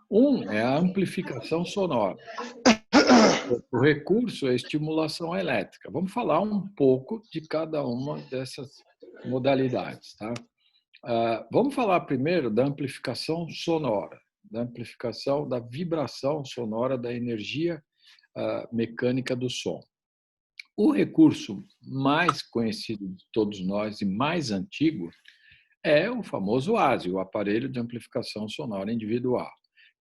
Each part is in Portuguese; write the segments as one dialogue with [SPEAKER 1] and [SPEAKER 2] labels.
[SPEAKER 1] Um é a amplificação sonora. O recurso é a estimulação elétrica. Vamos falar um pouco de cada uma dessas modalidades, tá? Vamos falar primeiro da amplificação sonora, da amplificação da vibração sonora da energia mecânica do som. O recurso mais conhecido de todos nós e mais antigo é o famoso ASI, o aparelho de amplificação sonora individual,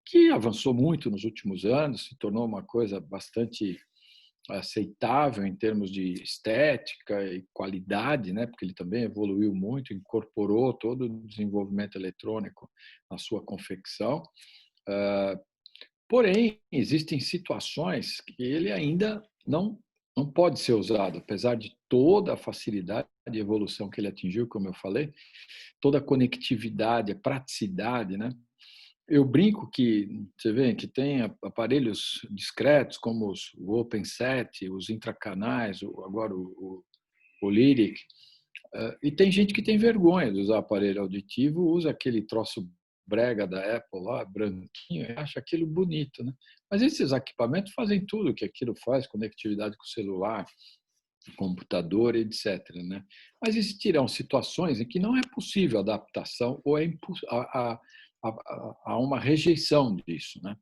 [SPEAKER 1] que avançou muito nos últimos anos, se tornou uma coisa bastante aceitável em termos de estética e qualidade, né? Porque ele também evoluiu muito, incorporou todo o desenvolvimento eletrônico na sua confecção. Porém, existem situações que ele ainda não pode ser usado, apesar de toda a facilidade e evolução que ele atingiu, como eu falei, toda a conectividade, a praticidade, né? Eu brinco que, você vê, que tem aparelhos discretos como o OpenSet, os intracanais, agora o Lyric, e tem gente que tem vergonha de usar aparelho auditivo, usa aquele troço brega da Apple lá, branquinho, e acha aquilo bonito, né? Mas esses equipamentos fazem tudo que aquilo faz, conectividade com o celular, computador, etc. Né? Mas existirão situações em que não é possível adaptação ou há uma rejeição disso. Né?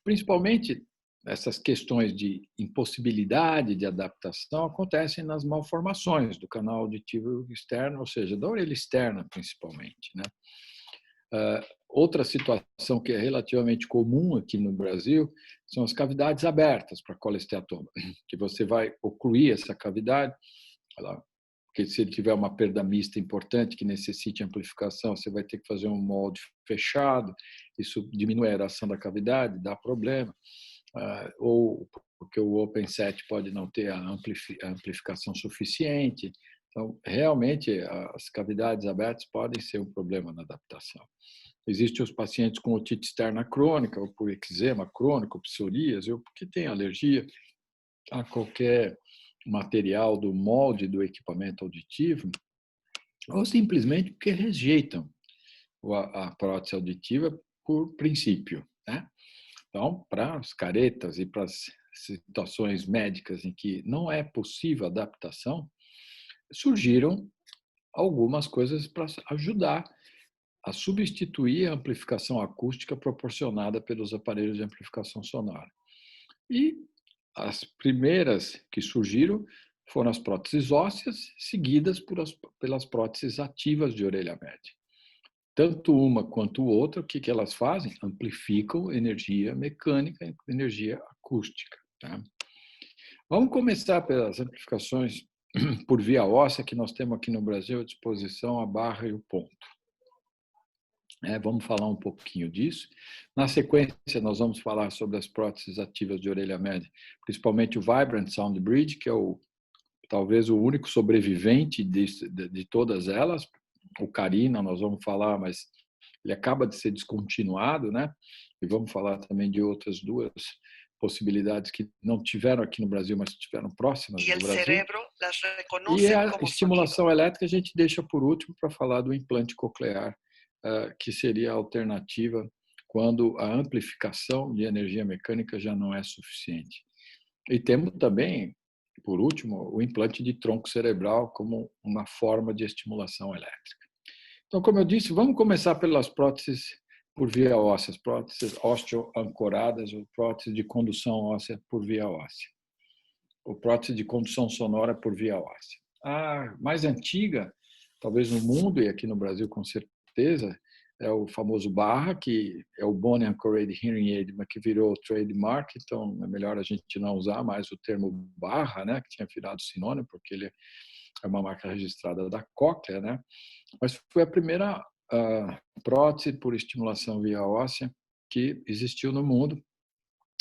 [SPEAKER 1] Principalmente essas questões de impossibilidade de adaptação acontecem nas malformações do canal auditivo externo, ou seja, da orelha externa, principalmente. Né? Outra situação que é relativamente comum aqui no Brasil são as cavidades abertas para colesteatoma, que você vai ocluir essa cavidade, porque se ele tiver uma perda mista importante que necessite amplificação, você vai ter que fazer um molde fechado, isso diminui a aeração da cavidade, dá problema, ou porque o OpenSet pode não ter a amplificação suficiente. Então, realmente, as cavidades abertas podem ser um problema na adaptação. Existem os pacientes com otite externa crônica, ou por eczema crônico, psoríase, ou porque tem alergia a qualquer material do molde do equipamento auditivo, ou simplesmente porque rejeitam a prótese auditiva por princípio. Né? Então, para as caretas e para as situações médicas em que não é possível adaptação, surgiram algumas coisas para ajudar a substituir a amplificação acústica proporcionada pelos aparelhos de amplificação sonora. E as primeiras que surgiram foram as próteses ósseas, seguidas pelas próteses ativas de orelha média. Tanto uma quanto outra, o que elas fazem? Amplificam energia mecânica e energia acústica. Tá? Vamos começar pelas amplificações por via óssea que nós temos aqui no Brasil à disposição, a barra e o ponto. Vamos falar um pouquinho disso. Na sequência, nós vamos falar sobre as próteses ativas de orelha média, principalmente o Vibrant Sound Bridge, que é talvez o único sobrevivente de todas elas. O Carina, nós vamos falar, mas ele acaba de ser descontinuado, né? E vamos falar também de outras duas possibilidades que não tiveram aqui no Brasil, mas tiveram próximas do Brasil. E a estimulação elétrica a gente deixa por último para falar do implante coclear, que seria a alternativa quando a amplificação de energia mecânica já não é suficiente. E temos também, por último, o implante de tronco cerebral como uma forma de estimulação elétrica. Então, como eu disse, vamos começar pelas próteses por via óssea, próteses osteoancoradas ou próteses de condução óssea por via óssea, ou prótese de condução sonora por via óssea. A mais antiga, talvez no mundo e aqui no Brasil com certeza, é o famoso Barra, que é o Bone Anchored Hearing Aid, mas que virou trademark, então é melhor a gente não usar mais o termo Barra, né, que tinha virado sinônimo, porque ele é uma marca registrada da cóclea, né? Mas foi a primeira prótese por estimulação via óssea que existiu no mundo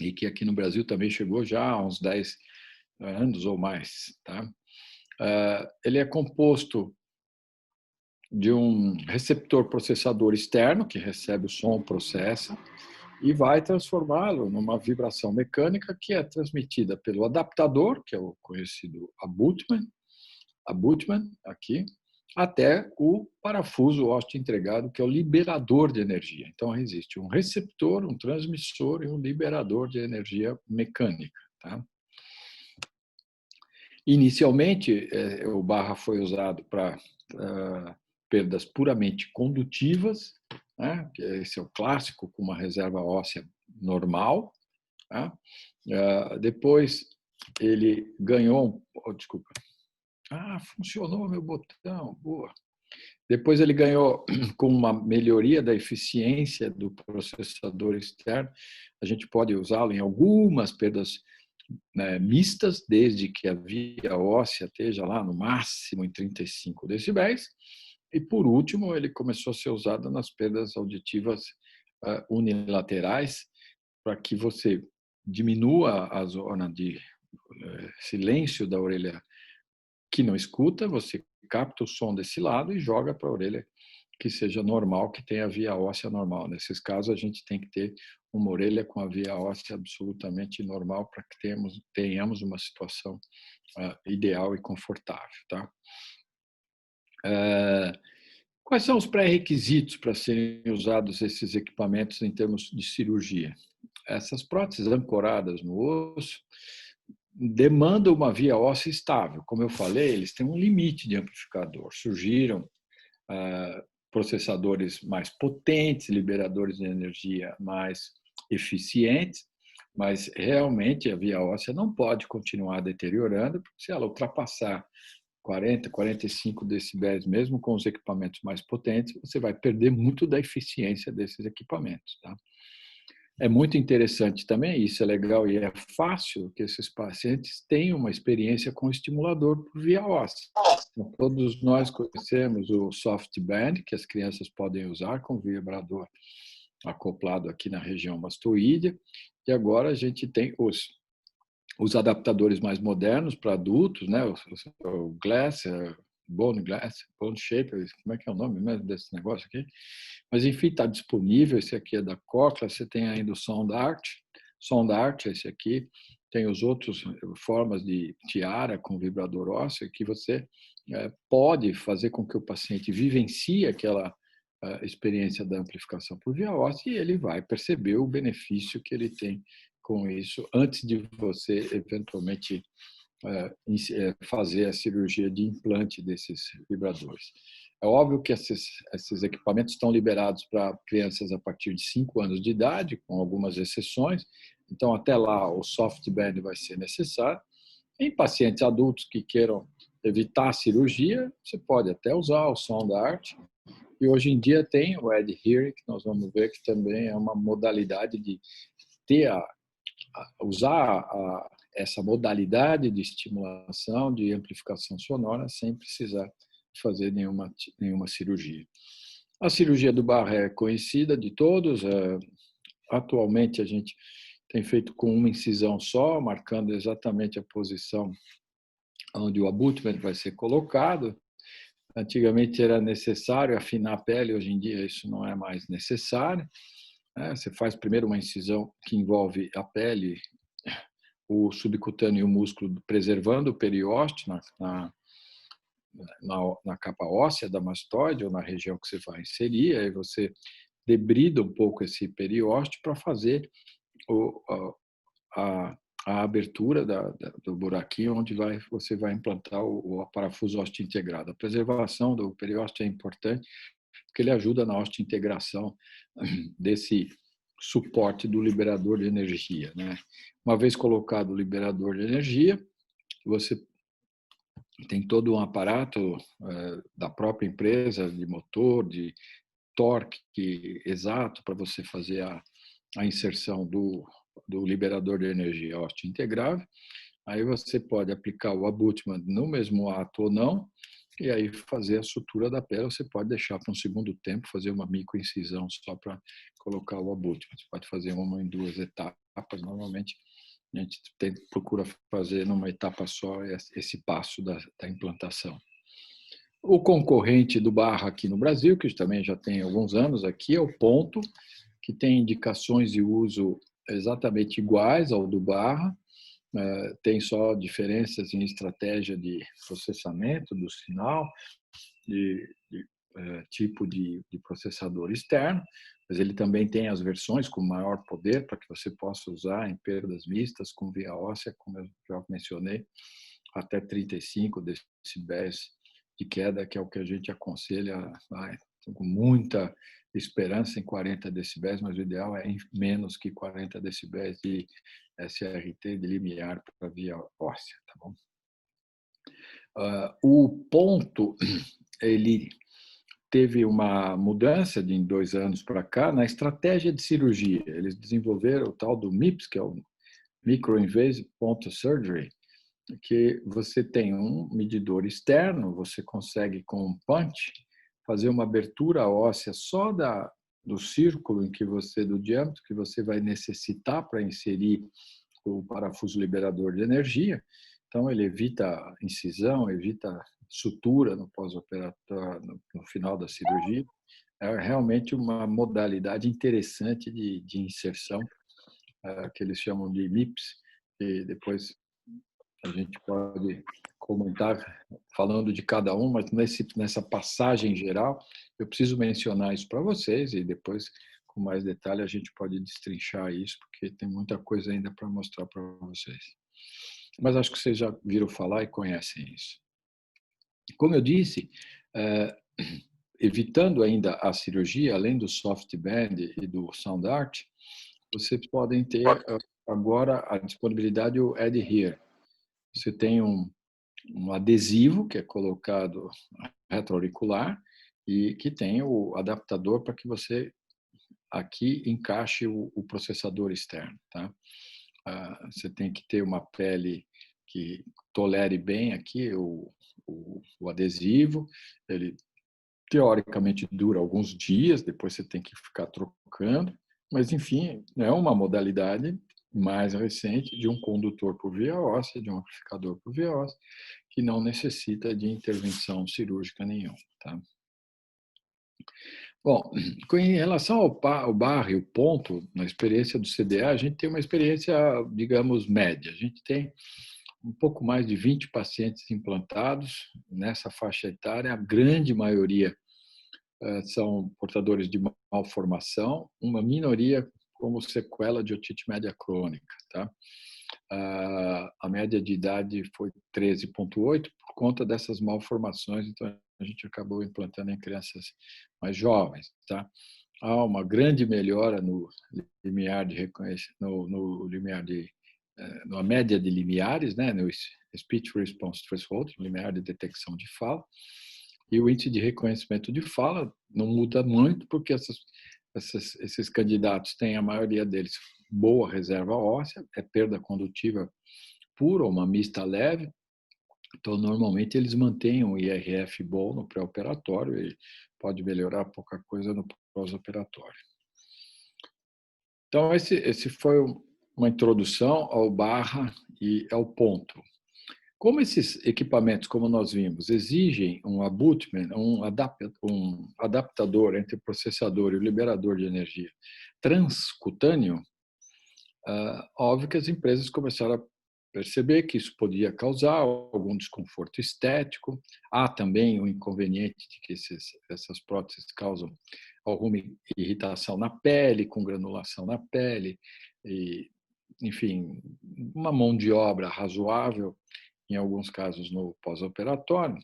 [SPEAKER 1] e que aqui no Brasil também chegou já há uns 10 anos ou mais. Tá? Ele é composto de um receptor processador externo, que recebe o som, processa, e vai transformá-lo numa vibração mecânica que é transmitida pelo adaptador, que é o conhecido abutment aqui, até o parafuso ósseo integrado, que é o liberador de energia. Então, existe um receptor, um transmissor e um liberador de energia mecânica. Tá? Inicialmente, o barra foi usado para perdas puramente condutivas, né? Esse é o clássico, com uma reserva óssea normal. Tá? Depois, ele ganhou... desculpa. Funcionou meu botão, boa. Depois ele ganhou com uma melhoria da eficiência do processador externo. A gente pode usá-lo em algumas perdas, né, mistas, desde que a via óssea esteja lá no máximo em 35 decibéis. E, por último, ele começou a ser usado nas perdas auditivas unilaterais, para que você diminua a zona de silêncio da orelha que não escuta, você capta o som desse lado e joga para a orelha que seja normal, que tenha via óssea normal. Nesses casos, a gente tem que ter uma orelha com a via óssea absolutamente normal para que tenhamos uma situação ideal e confortável. Tá? Quais são os pré-requisitos para serem usados esses equipamentos em termos de cirurgia? Essas próteses ancoradas no osso demandam uma via óssea estável. Como eu falei, eles têm um limite de amplificador. Surgiram processadores mais potentes, liberadores de energia mais eficientes, mas realmente a via óssea não pode continuar deteriorando, porque se ela ultrapassar 40, 45 decibéis, mesmo com os equipamentos mais potentes, você vai perder muito da eficiência desses equipamentos. Tá? É muito interessante também, isso é legal e é fácil, que esses pacientes tenham uma experiência com o estimulador por via óssea. Então, todos nós conhecemos o SoftBand, que as crianças podem usar com vibrador acoplado aqui na região mastoídea, e agora a gente tem os adaptadores mais modernos para adultos, né? O Glass, Bone Glass, Bone Shaper, como é que é o nome mesmo desse negócio aqui? Mas, enfim, está disponível. Esse aqui é da Cochlear, você tem ainda o SoundArt, esse aqui. Tem os outros formas de tiara com vibrador ósseo que você pode fazer com que o paciente vivencie aquela experiência da amplificação por via óssea e ele vai perceber o benefício que ele tem com isso antes de você eventualmente fazer a cirurgia de implante desses vibradores. É óbvio que esses equipamentos estão liberados para crianças a partir de 5 anos de idade, com algumas exceções. Então, até lá, o SoftBand vai ser necessário. Em pacientes adultos que queiram evitar a cirurgia, você pode até usar o SoundArt. E hoje em dia tem o Adhere, que nós vamos ver que também é uma modalidade de ter usar essa modalidade de estimulação, de amplificação sonora, sem precisar fazer nenhuma cirurgia. A cirurgia do Barra é conhecida de todos. Atualmente, a gente tem feito com uma incisão só, marcando exatamente a posição onde o abutment vai ser colocado. Antigamente era necessário afinar a pele, hoje em dia isso não é mais necessário. Você faz primeiro uma incisão que envolve a pele, o subcutâneo e o músculo, preservando o periósteo na capa óssea da mastoide ou na região que você vai inserir. Aí você debrida um pouco esse periósteo para fazer a abertura do buraquinho onde você vai implantar o parafuso ósseo integrado. A preservação do periósteo é importante porque ele ajuda na osteointegração desse suporte do liberador de energia. Né? Uma vez colocado o liberador de energia, você tem todo um aparato da própria empresa, de motor, de torque exato para você fazer a inserção do liberador de energia osteointegrável. Aí você pode aplicar o abutment no mesmo ato ou não, e aí fazer a sutura da pele. Você pode deixar para um segundo tempo, fazer uma microincisão só para colocar o abutment. Você pode fazer uma em 2 etapas. Normalmente, a gente procura fazer numa etapa só esse passo da implantação. O concorrente do Barra aqui no Brasil, que também já tem alguns anos aqui, é o Ponto, que tem indicações de uso exatamente iguais ao do Barra, tem só diferenças em estratégia de processamento do sinal, de tipo de processador externo, mas ele também tem as versões com maior poder para que você possa usar em perdas mistas com via óssea, como eu já mencionei, até 35 decibéis de queda, que é o que a gente aconselha, com muita esperança em 40 decibéis, mas o ideal é em menos que 40 decibéis de SRT, de limiar para via óssea. Tá bom? O ponto, ele teve uma mudança de 2 anos para cá na estratégia de cirurgia. Eles desenvolveram o tal do MIPS, que é o Microinvasive Point Surgery, que você tem um medidor externo, você consegue com um punch fazer uma abertura óssea só do círculo em que você, do diâmetro que você vai necessitar para inserir o parafuso liberador de energia. Então ele evita incisão, evita sutura no pós-operatório, no final da cirurgia. É realmente uma modalidade interessante de inserção, que eles chamam de MIPS, e depois a gente pode comentar falando de cada um, mas nessa passagem geral, eu preciso mencionar isso para vocês e depois, com mais detalhe, a gente pode destrinchar isso, porque tem muita coisa ainda para mostrar para vocês. Mas acho que vocês já viram falar e conhecem isso. Como eu disse, evitando ainda a cirurgia, além do soft band e do sound art, vocês podem ter agora a disponibilidade do Adhere. Você tem um adesivo que é colocado retroauricular e que tem o adaptador para que você aqui encaixe o processador externo. Tá? Você tem que ter uma pele que tolere bem aqui o adesivo. Ele teoricamente dura alguns dias, depois você tem que ficar trocando, mas enfim, é uma modalidade mais recente de um condutor por via óssea, de um amplificador por via óssea, que não necessita de intervenção cirúrgica nenhuma. Tá? Bom, em relação ao barra e o ponto, na experiência do CDA, a gente tem uma experiência, digamos, média. A gente tem um pouco mais de 20 pacientes implantados nessa faixa etária, a grande maioria são portadores de malformação, uma minoria como sequela de otite média crônica. Tá? A média de idade foi 13,8 por conta dessas malformações, então a gente acabou implantando em crianças mais jovens. Tá? Há uma grande melhora no limiar de reconhecimento, no limiar de na média de limiares, né, no Speech Response Threshold, limiar de detecção de fala, e o índice de reconhecimento de fala não muda muito, porque esses candidatos têm, a maioria deles, boa reserva óssea, é perda condutiva pura ou uma mista leve, então normalmente eles mantêm um IRF bom no pré-operatório e pode melhorar pouca coisa no pós-operatório. Então esse foi uma introdução ao barra e ao ponto. Como esses equipamentos, como nós vimos, exigem um abutment, um adaptador entre o processador e o liberador de energia transcutâneo, óbvio que as empresas começaram a perceber que isso podia causar algum desconforto estético. Há também o inconveniente de que essas próteses causam alguma irritação na pele, com granulação na pele, e, enfim, uma mão de obra razoável, em alguns casos no pós-operatório.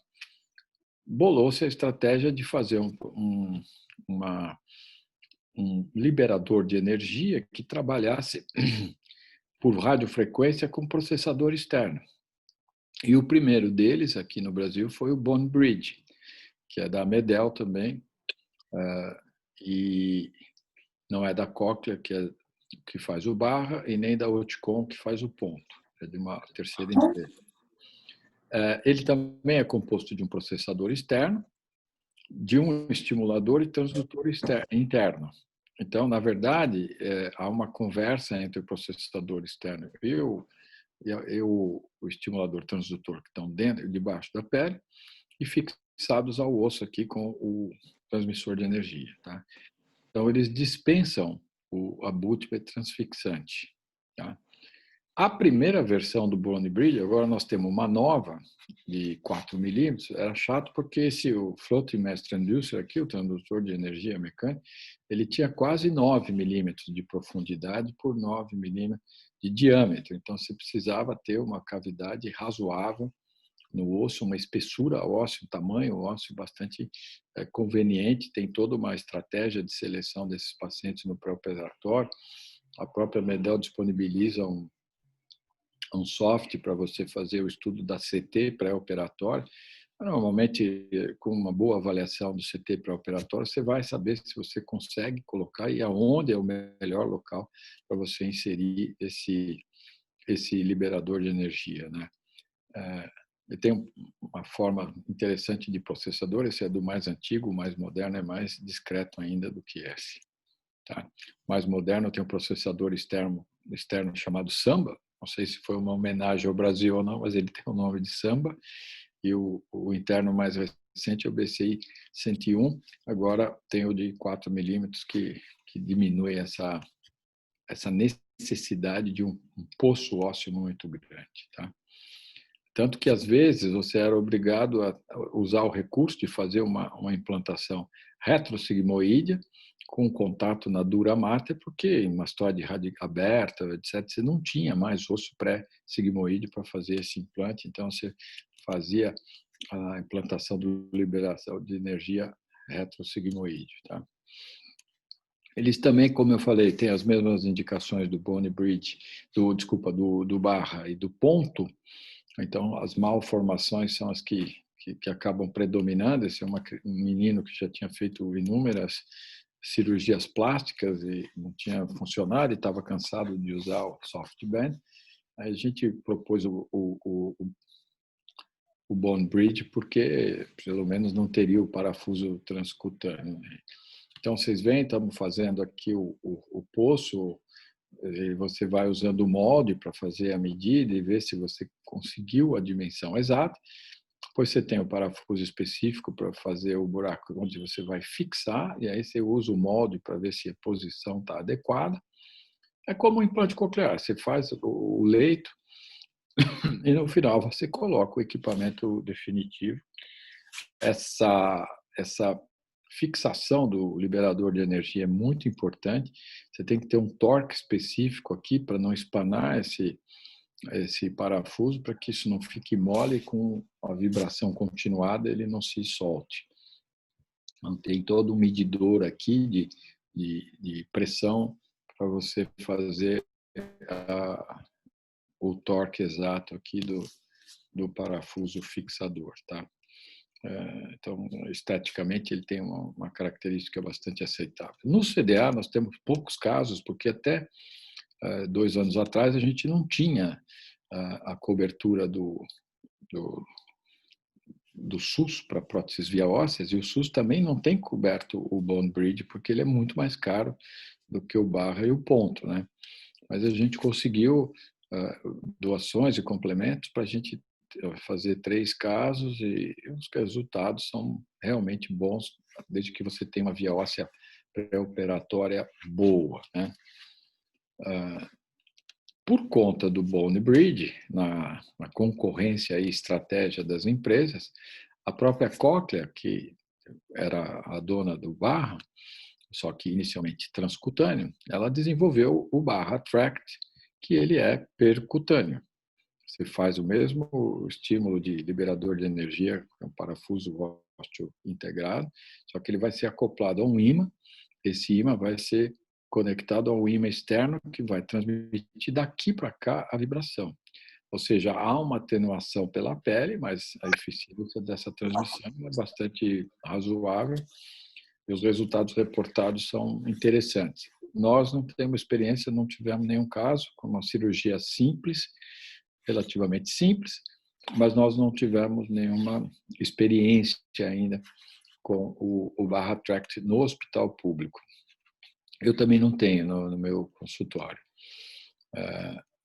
[SPEAKER 1] Bolou-se a estratégia de fazer um liberador de energia que trabalhasse por radiofrequência com processador externo. E o primeiro deles, aqui no Brasil, foi o Bone Bridge, que é da Medel também, e não é da Cochlear, que faz o barra, e nem da Oticon, que faz o ponto. É de uma terceira empresa. Ele também é composto de um processador externo, de um estimulador e transdutor interno. Então, na verdade, há uma conversa entre o processador externo e o estimulador transdutor que estão dentro, debaixo da pele, e fixados ao osso aqui com o transmissor de energia. Tá? Então, eles dispensam a abutment transfixante. Tá? A primeira versão do Bone Bridge, agora nós temos uma nova, de 4 milímetros, era chato porque o Floating Mass Transducer aqui, o transdutor de energia mecânica, ele tinha quase 9 milímetros de profundidade por 9 milímetros de diâmetro. Então, você precisava ter uma cavidade razoável no osso, uma espessura óssea, um tamanho ósseo bastante conveniente. Tem toda uma estratégia de seleção desses pacientes no pré-operatório. A própria Medel disponibiliza um software para você fazer o estudo da CT pré-operatório. Normalmente, com uma boa avaliação do CT pré-operatório, você vai saber se você consegue colocar e aonde é o melhor local para você inserir esse liberador de energia, né? Ele tem uma forma interessante de processador. Esse é do mais antigo, o mais moderno é mais discreto ainda do que esse. Tá? O mais moderno tem um processador externo chamado Samba. Não sei se foi uma homenagem ao Brasil ou não, mas ele tem o nome de Samba. E o interno mais recente é o BCI 101. Agora tem o de 4 milímetros que diminui essa necessidade de um poço ósseo muito grande. Tá? Tanto que, às vezes, você era obrigado a usar o recurso de fazer uma implantação retrosigmoídea com contato na dura mater, porque em uma história de rádio aberta, etc., você não tinha mais osso pré-sigmoide para fazer esse implante. Então, você fazia a implantação do liberação de energia retrosigmoide. Tá? Eles também, como eu falei, têm as mesmas indicações do Bone Bridge, do Barra e do ponto. Então, as malformações são as que acabam predominando. Esse é um menino que já tinha feito inúmeras cirurgias plásticas e não tinha funcionado e estava cansado de usar o softband. Aí a gente propôs o Bone Bridge porque, pelo menos, não teria o parafuso transcutâneo. Então, vocês veem, estamos fazendo aqui o poço. E você vai usando o molde para fazer a medida e ver se você conseguiu a dimensão exata. Depois você tem o parafuso específico para fazer o buraco onde você vai fixar, e aí você usa o molde para ver se a posição está adequada. É como um implante coclear, você faz o leito e no final você coloca o equipamento definitivo. Essa fixação do liberador de energia é muito importante. Você tem que ter um torque específico aqui para não espanar esse parafuso, para que isso não fique mole, com a vibração continuada ele não se solte. Então, tem todo um medidor aqui de pressão para você fazer o torque exato aqui do parafuso fixador, tá? Então, esteticamente, ele tem uma característica bastante aceitável. No CDA, nós temos poucos casos, porque até 2 anos atrás a gente não tinha a cobertura do SUS para próteses via ósseas, e o SUS também não tem coberto o Bone Bridge, porque ele é muito mais caro do que o Barra e o ponto, né? Mas a gente conseguiu doações e complementos para a gente fazer 3 casos e os resultados são realmente bons, desde que você tenha uma via óssea pré-operatória boa, né? Por conta do Bone Bridge, na concorrência e estratégia das empresas, a própria Cochlear, que era a dona do Barra, só que inicialmente transcutâneo, ela desenvolveu o Barra Tract, que ele é percutâneo. Você faz o mesmo estímulo de liberador de energia, é um parafuso ósseo integrado, só que ele vai ser acoplado a um ímã. Esse ímã vai ser conectado ao ímã externo, que vai transmitir daqui para cá a vibração. Ou seja, há uma atenuação pela pele, mas a eficiência dessa transmissão é bastante razoável e os resultados reportados são interessantes. Nós não temos experiência, não tivemos nenhum caso com uma cirurgia simples, relativamente simples, mas nós não tivemos nenhuma experiência ainda com o Barra Tract no hospital público. Eu também não tenho no meu consultório.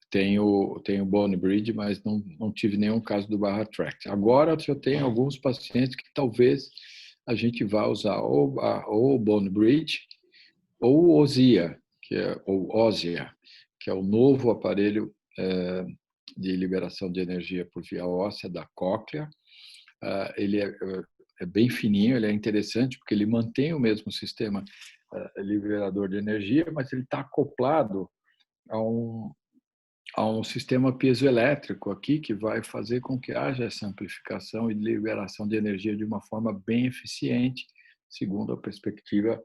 [SPEAKER 1] Tenho o Bone Bridge, mas não tive nenhum caso do Barra Tract. Agora eu tenho alguns pacientes que talvez a gente vá usar ou o Bone Bridge ou o Osia, ou Osia, que é o novo aparelho de liberação de energia por via óssea da cóclea. Ele é bem fininho, ele é interessante porque ele mantém o mesmo sistema liberador de energia, mas ele está acoplado a um sistema piezoelétrico aqui que vai fazer com que haja essa amplificação e liberação de energia de uma forma bem eficiente, segundo a perspectiva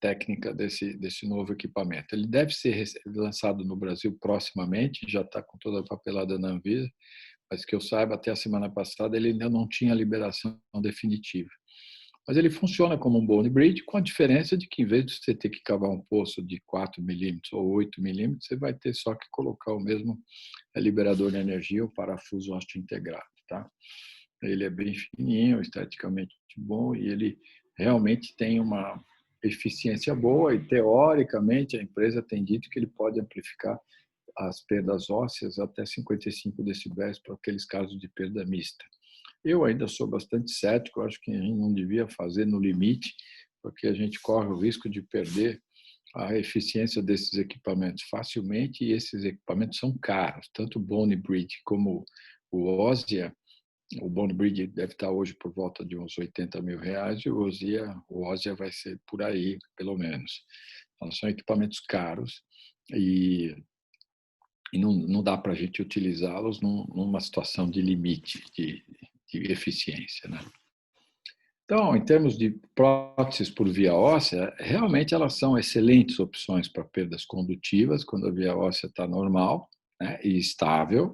[SPEAKER 1] técnica desse novo equipamento. Ele deve ser lançado no Brasil proximamente, já está com toda a papelada na Anvisa, mas que eu saiba, até a semana passada ele ainda não tinha liberação definitiva. Mas ele funciona como um bone bridge, com a diferença de que, em vez de você ter que cavar um poço de 4 milímetros ou 8 milímetros, você vai ter só que colocar o mesmo liberador de energia, o parafuso ósseo integrado. Tá? Ele é bem fininho, esteticamente bom, e ele realmente tem uma eficiência boa, e teoricamente a empresa tem dito que ele pode amplificar as perdas ósseas até 55 decibéis para aqueles casos de perda mista. Eu ainda sou bastante cético, acho que a gente não devia fazer no limite, porque a gente corre o risco de perder a eficiência desses equipamentos facilmente, e esses equipamentos são caros, tanto o Bone Bridge como o Ossia. O Bone Bridge deve estar hoje por volta de uns R$80 mil, e o Ossia vai ser por aí, pelo menos. Então, são equipamentos caros e não dá para a gente utilizá-los numa situação de limite de eficiência, né? Então, em termos de próteses por via óssea, realmente elas são excelentes opções para perdas condutivas, quando a via óssea está normal, né, e estável,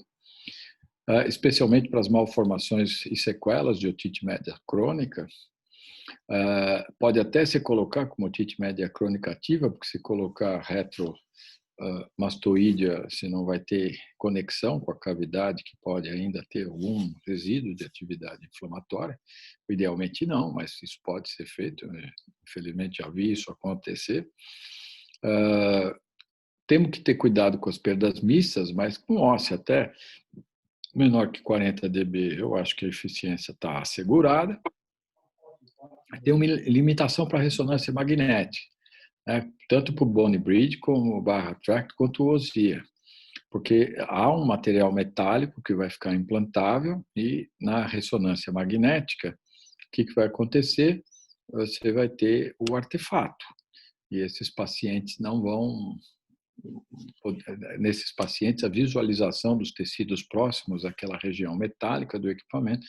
[SPEAKER 1] especialmente para as malformações e sequelas de otite média crônica. Pode até se colocar como otite média crônica ativa, porque se colocar mastoídea, você não vai ter conexão com a cavidade, que pode ainda ter algum resíduo de atividade inflamatória. Idealmente não, mas isso pode ser feito, né? Infelizmente já vi isso acontecer. Temos que ter cuidado com as perdas mistas, mas com óssea até menor que 40 dB, eu acho que a eficiência está assegurada. Tem uma limitação para a ressonância magnética, né? Tanto para o Bone Bridge como o Barra Tract, quanto o Ossia, porque há um material metálico que vai ficar implantável, e na ressonância magnética, o que vai acontecer? Você vai ter o artefato, e esses pacientes não vão... Nesses pacientes, a visualização dos tecidos próximos àquela região metálica do equipamento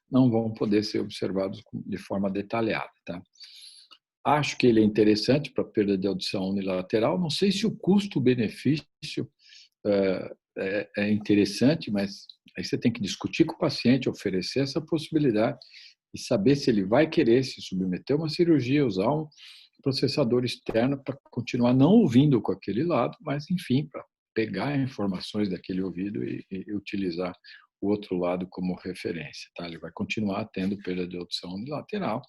[SPEAKER 1] não vão poder ser observados de forma detalhada. Tá? Acho que ele é interessante para perda de audição unilateral. Não sei se o custo-benefício é interessante, mas aí você tem que discutir com o paciente, oferecer essa possibilidade e saber se ele vai querer se submeter a uma cirurgia, usar um processador externo para continuar não ouvindo com aquele lado, mas, enfim, para pegar informações daquele ouvido e utilizar o outro lado como referência. Tá? Ele vai continuar tendo perda de audição unilateral,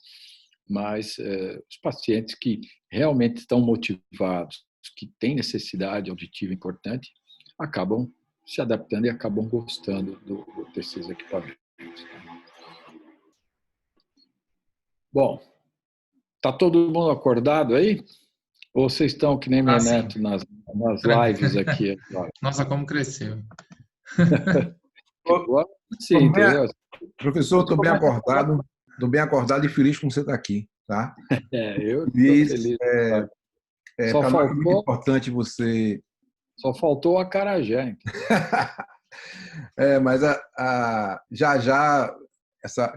[SPEAKER 1] mas os pacientes que realmente estão motivados, que têm necessidade auditiva importante, acabam se adaptando e acabam gostando desses equipamentos. Bom, tá todo mundo acordado aí? Ou vocês estão que nem meu neto nas lives aqui agora?
[SPEAKER 2] Nossa, como cresceu.
[SPEAKER 1] Agora sim, entendeu?
[SPEAKER 3] Professor, estou bem acordado e feliz com você estar aqui, tá?
[SPEAKER 1] Eu estou feliz.
[SPEAKER 3] Para nós é muito importante você...
[SPEAKER 1] Só faltou o acarajé.
[SPEAKER 3] Mas já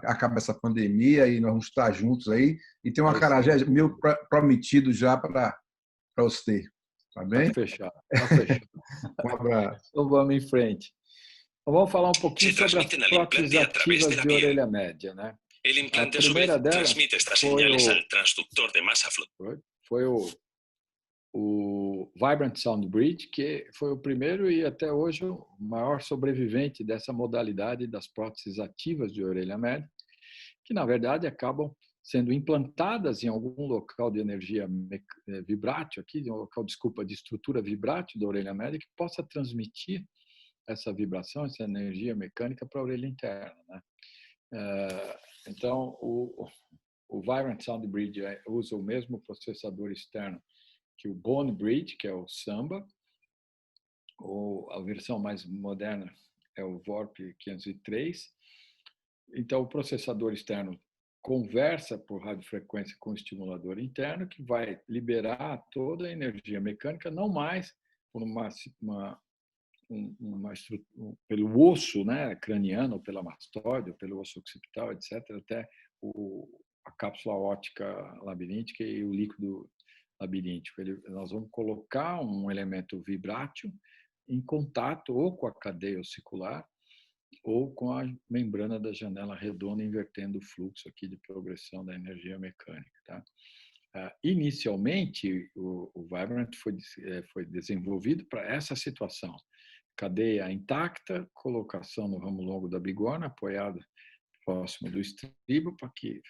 [SPEAKER 3] acaba essa pandemia e nós vamos estar juntos aí. E tem um acarajé meio prometido já para você. Tá bem?
[SPEAKER 1] Tá fechado. Tá fechado.
[SPEAKER 3] Um abraço.
[SPEAKER 1] Então vamos em frente. Então vamos falar um pouquinho sobre as próteses ativas de orelha média, né? A primeira delas foi o Vibrant Sound Bridge, que foi o primeiro e até hoje o maior sobrevivente dessa modalidade das próteses ativas de orelha média, que na verdade acabam sendo implantadas em algum local de energia vibrátil, de estrutura vibrátil da orelha média, que possa transmitir essa vibração, essa energia mecânica para a orelha interna, né? Então, o Vibrant Sound Bridge usa o mesmo processador externo que o Bone Bridge, que é o Samba, ou a versão mais moderna é o VoRP 503. Então, o processador externo conversa por radiofrequência com o estimulador interno, que vai liberar toda a energia mecânica, não mais por pelo osso, né, craniano, ou pela mastóide, ou pelo osso occipital, etc., até a cápsula óptica labiríntica e o líquido labiríntico. Nós vamos colocar um elemento vibrátil em contato ou com a cadeia ossicular ou com a membrana da janela redonda, invertendo o fluxo aqui de progressão da energia mecânica. Tá? Inicialmente, o Vibrant foi desenvolvido para essa situação. Cadeia intacta, colocação no ramo longo da bigorna, apoiada próximo do estribo, para que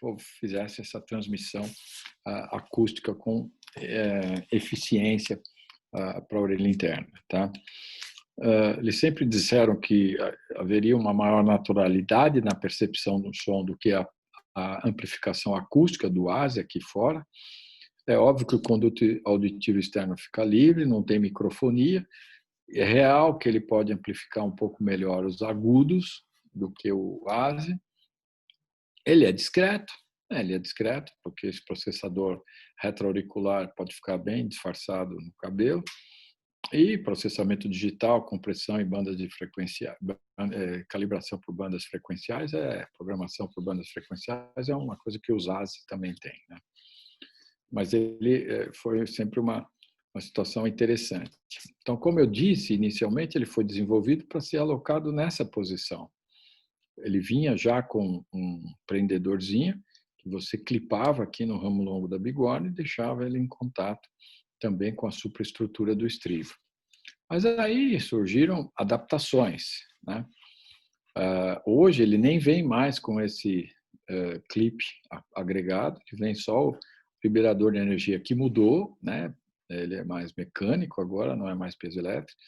[SPEAKER 1] fizesse essa transmissão acústica com eficiência para a orelha interna. Tá? Eles sempre disseram que haveria uma maior naturalidade na percepção do som do que a amplificação acústica do ASE aqui fora. É óbvio que o conduto auditivo externo fica livre, não tem microfonia. É real que ele pode amplificar um pouco melhor os agudos do que o ASE. Ele é discreto, porque esse processador retroauricular pode ficar bem disfarçado no cabelo. E processamento digital, compressão em bandas de frequência, calibração por bandas frequenciais, programação por bandas frequenciais é uma coisa que os ASE também têm. Né? Mas ele foi sempre uma situação interessante. Então, como eu disse, inicialmente ele foi desenvolvido para ser alocado nessa posição. Ele vinha já com um prendedorzinho que você clipava aqui no ramo longo da bigorna e deixava ele em contato também com a superestrutura do estribo. Mas aí surgiram adaptações. Né? Hoje ele nem vem mais com esse clipe agregado, que vem só o liberador de energia, que mudou, né? Ele é mais mecânico agora, não é mais peso elétrico.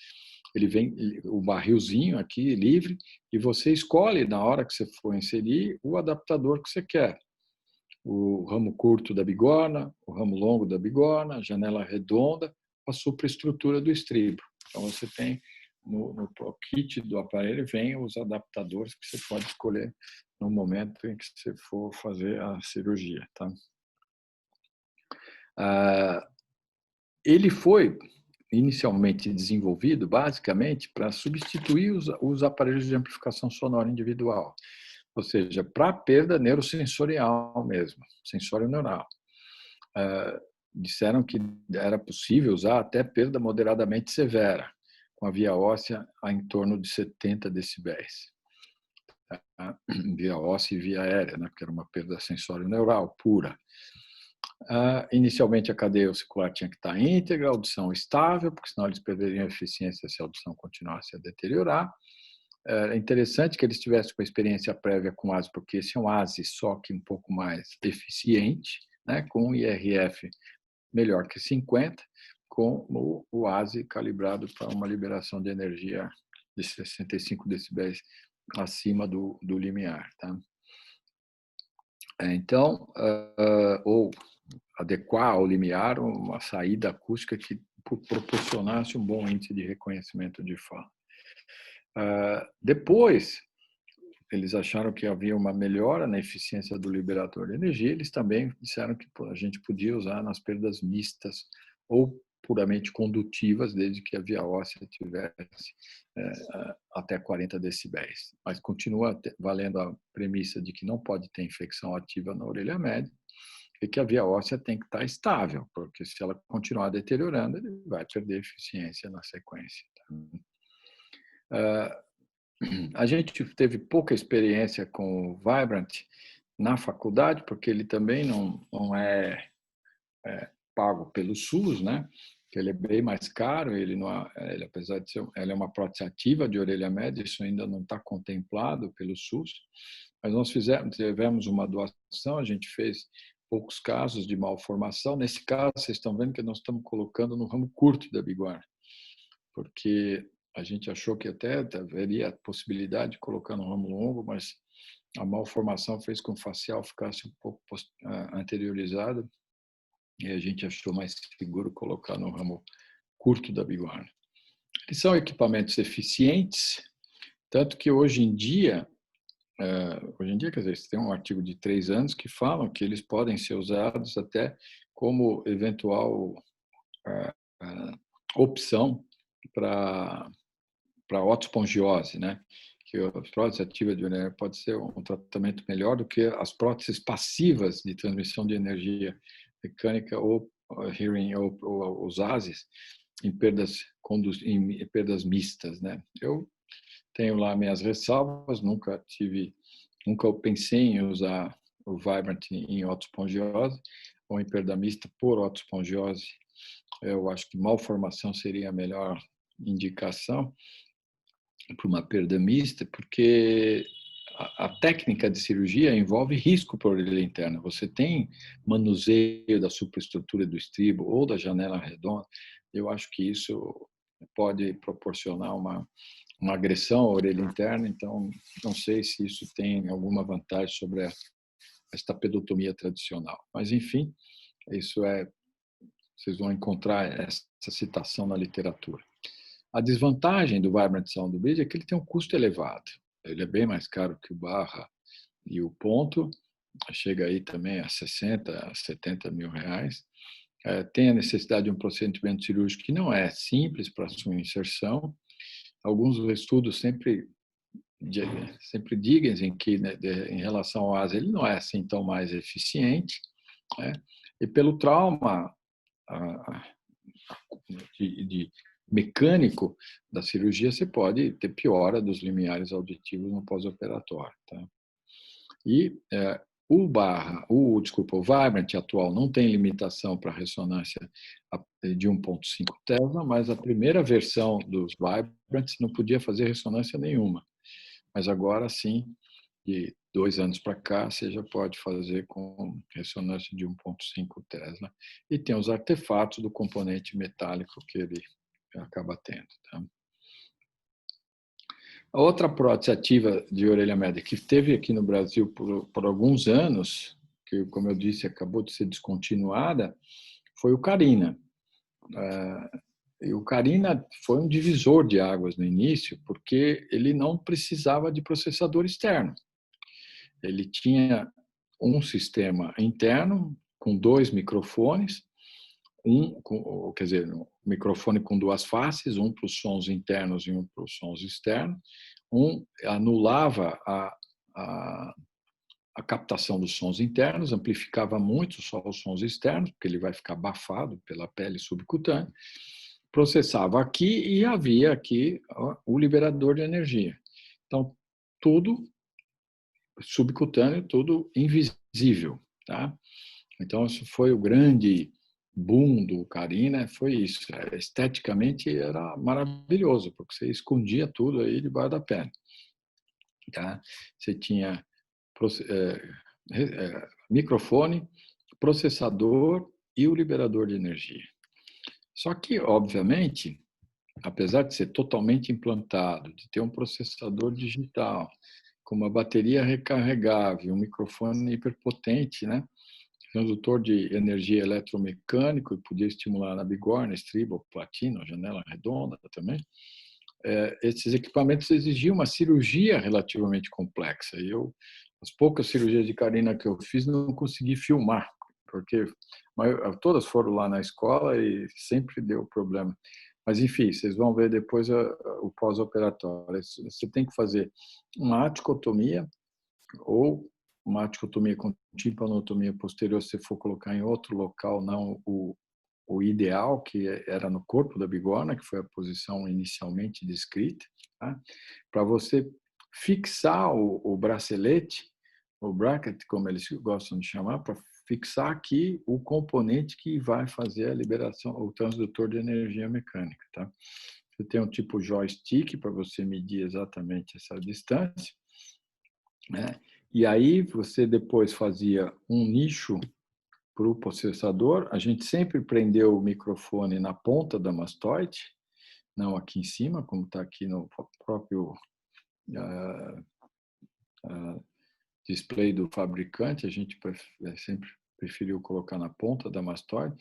[SPEAKER 1] Ele vem o barrilzinho aqui livre e você escolhe na hora que você for inserir o adaptador que você quer. O ramo curto da bigorna, o ramo longo da bigorna, a janela redonda, a superestrutura do estribo. Então você tem no kit do aparelho vem os adaptadores que você pode escolher no momento em que você for fazer a cirurgia, tá? Ele foi inicialmente desenvolvido basicamente para substituir os aparelhos de amplificação sonora individual, ou seja, para perda neurosensorial mesmo, sensório neural. Disseram que era possível usar até perda moderadamente severa, com a via óssea em torno de 70 decibéis. Via óssea e via aérea, né? Porque era uma perda sensório neural pura. Inicialmente, a cadeia ossicular tinha que estar íntegra, a audição estável, porque senão eles perderiam a eficiência se a audição continuasse a deteriorar. É interessante que eles tivessem uma experiência prévia com ASE, porque esse é um ASE só que um pouco mais eficiente, né? Com um IRF melhor que 50, com o ASE calibrado para uma liberação de energia de 65 decibéis acima do limiar. Tá? Então, ou adequar ao limiar uma saída acústica que proporcionasse um bom índice de reconhecimento de fala. Depois, eles acharam que havia uma melhora na eficiência do liberador de energia, eles também disseram que a gente podia usar nas perdas mistas ou puramente condutivas, desde que a via óssea tivesse até 40 decibéis. Mas continua valendo a premissa de que não pode ter infecção ativa na orelha média e que a via óssea tem que estar estável, porque se ela continuar deteriorando, ele vai perder eficiência na sequência. A gente teve pouca experiência com o Vibrant na faculdade, porque ele também não é pago pelo SUS, né? Que ele é bem mais caro, ele apesar de ser, ele é uma prótese ativa de orelha média, isso ainda não está contemplado pelo SUS. Mas nós tivemos uma doação, a gente fez poucos casos de malformação. Nesse caso, vocês estão vendo que nós estamos colocando no ramo curto da bigorna, porque a gente achou que até haveria a possibilidade de colocar no ramo longo, mas a malformação fez com que o facial ficasse um pouco anteriorizado e a gente achou mais seguro colocar no ramo curto da bigorna. Eles são equipamentos eficientes, tanto que hoje em dia, quer dizer, tem um artigo de 3 anos que falam que eles podem ser usados até como eventual opção para otospongiose, né? Que a prótese ativa de urânio pode ser um tratamento melhor do que as próteses passivas de transmissão de energia mecânica ou hearing ou os ASES em perdas mistas, né? Eu tenho lá minhas ressalvas, nunca pensei em usar o Vibrant em otospongiose ou em perda mista por otospongiose. Eu acho que malformação seria a melhor indicação para uma perda mista, porque a técnica de cirurgia envolve risco para a orelha interna. Você tem manuseio da superestrutura do estribo ou da janela redonda. Eu acho que isso pode proporcionar uma agressão à orelha interna, então não sei se isso tem alguma vantagem sobre a estapedotomia tradicional. Mas, enfim, vocês vão encontrar essa citação na literatura. A desvantagem do Vibrant Sound Bridge é que ele tem um custo elevado. Ele é bem mais caro que o Barra e o Ponto, chega aí também a 60, a 70 mil reais. Tem a necessidade de um procedimento cirúrgico que não é simples para sua inserção. Alguns estudos sempre dizem que, né, em relação ao ASA, ele não é assim tão mais eficiente, né? E pelo trauma de mecânico da cirurgia, você pode ter piora dos limiares auditivos no pós-operatório. Tá? E o Vibrant atual não tem limitação para ressonância de 1,5 Tesla, mas a primeira versão dos Vibrants não podia fazer ressonância nenhuma. Mas agora sim, de 2 anos para cá, você já pode fazer com ressonância de 1,5 Tesla. E tem os artefatos do componente metálico que ele acaba tendo. Tá? A outra prótese ativa de orelha média que teve aqui no Brasil por alguns anos, que, como eu disse, acabou de ser descontinuada, foi o Carina. E o Carina foi um divisor de águas no início, porque ele não precisava de processador externo. Ele tinha um sistema interno com 2 microfones, um microfone com 2 faces, um para os sons internos e um para os sons externos. Um anulava a captação dos sons internos, amplificava muito só os sons externos, porque ele vai ficar abafado pela pele subcutânea. Processava aqui e havia aqui o liberador de energia. Então, tudo subcutâneo, tudo invisível. Tá? Então, isso foi o grande boom do Carina, foi isso. Esteticamente era maravilhoso, porque você escondia tudo aí debaixo da pele. Tá? Você tinha microfone, processador e o liberador de energia. Só que, obviamente, apesar de ser totalmente implantado, de ter um processador digital, com uma bateria recarregável, um microfone hiperpotente, né? Transdutor de energia eletromecânico, e podia estimular na bigorna, estribo, platino, janela redonda também. Esses equipamentos exigiam uma cirurgia relativamente complexa. E as poucas cirurgias de Carina que eu fiz, não consegui filmar, porque todas foram lá na escola e sempre deu problema. Mas, enfim, vocês vão ver depois o pós-operatório. Você tem que fazer uma aticotomia ou uma aticotomia com timpanotomia posterior, se for colocar em outro local, não o ideal, que era no corpo da bigorna, que foi a posição inicialmente descrita, tá? Para você fixar o bracelete, o bracket, como eles gostam de chamar, para fixar aqui o componente que vai fazer a liberação, o transdutor de energia mecânica. Tá? Você tem um tipo joystick para você medir exatamente essa distância, né? E aí você depois fazia um nicho para o processador. A gente sempre prendeu o microfone na ponta da mastoide, não aqui em cima, como está aqui no próprio display do fabricante. A gente sempre preferiu colocar na ponta da mastoide.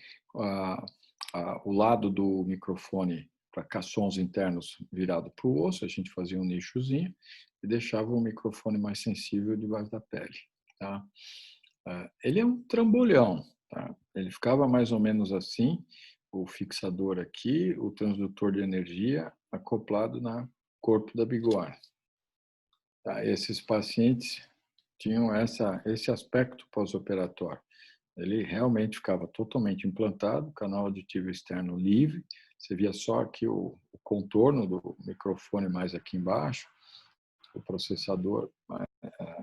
[SPEAKER 1] O lado do microfone caissons internos virado para o osso, a gente fazia um nichozinho e deixava o microfone mais sensível debaixo da pele. Tá? Ele é um trambolhão. Tá? Ele ficava mais ou menos assim, o fixador aqui, o transdutor de energia acoplado no corpo da bigorna. Tá? Esses pacientes tinham esse aspecto pós-operatório. Ele realmente ficava totalmente implantado, canal auditivo externo livre. Você via só aqui o contorno do microfone mais aqui embaixo, o processador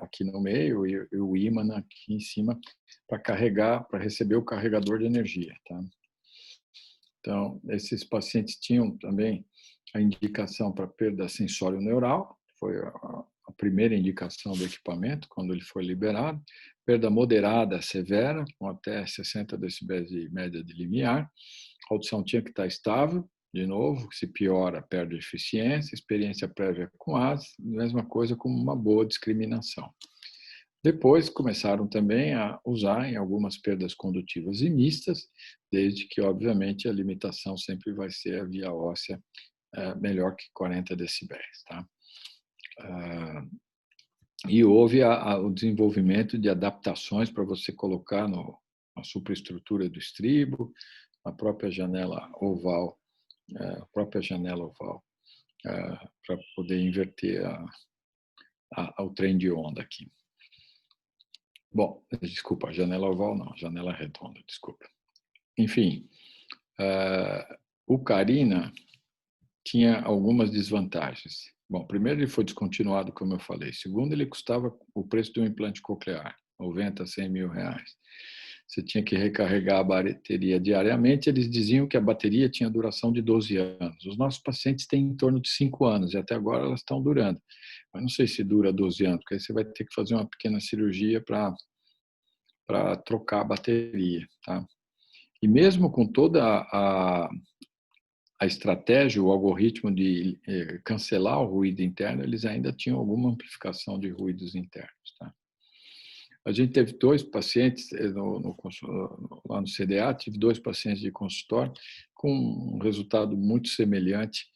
[SPEAKER 1] aqui no meio e o ímã aqui em cima para carregar, para receber o carregador de energia. Tá? Então, esses pacientes tinham também a indicação para perda sensório-neural, foi a primeira indicação do equipamento, quando ele foi liberado, perda moderada severa, com até 60 decibéis de média de limiar, a audição tinha que estar estável, de novo, se piora, perde eficiência, experiência prévia com AS, mesma coisa como uma boa discriminação. Depois começaram também a usar em algumas perdas condutivas e mistas, desde que, obviamente, a limitação sempre vai ser a via óssea melhor que 40 decibéis. Tá? E houve o desenvolvimento de adaptações para você colocar na superestrutura do estribo, a própria janela oval, para poder inverter o trem de onda aqui. Bom, desculpa, janela oval não, janela redonda, desculpa. Enfim, o Carina tinha algumas desvantagens. Bom, primeiro ele foi descontinuado, como eu falei. Segundo, ele custava o preço de um implante coclear, 90, 100 mil reais. Você tinha que recarregar a bateria diariamente. Eles diziam que a bateria tinha duração de 12 anos. Os nossos pacientes têm em torno de 5 anos e até agora elas estão durando. Mas não sei se dura 12 anos, porque aí você vai ter que fazer uma pequena cirurgia para trocar a bateria. Tá? E mesmo com toda a estratégia, o algoritmo de cancelar o ruído interno, eles ainda tinham alguma amplificação de ruídos internos. Tá? A gente teve 2 pacientes lá no CDA, tive 2 pacientes de consultório com um resultado muito semelhante.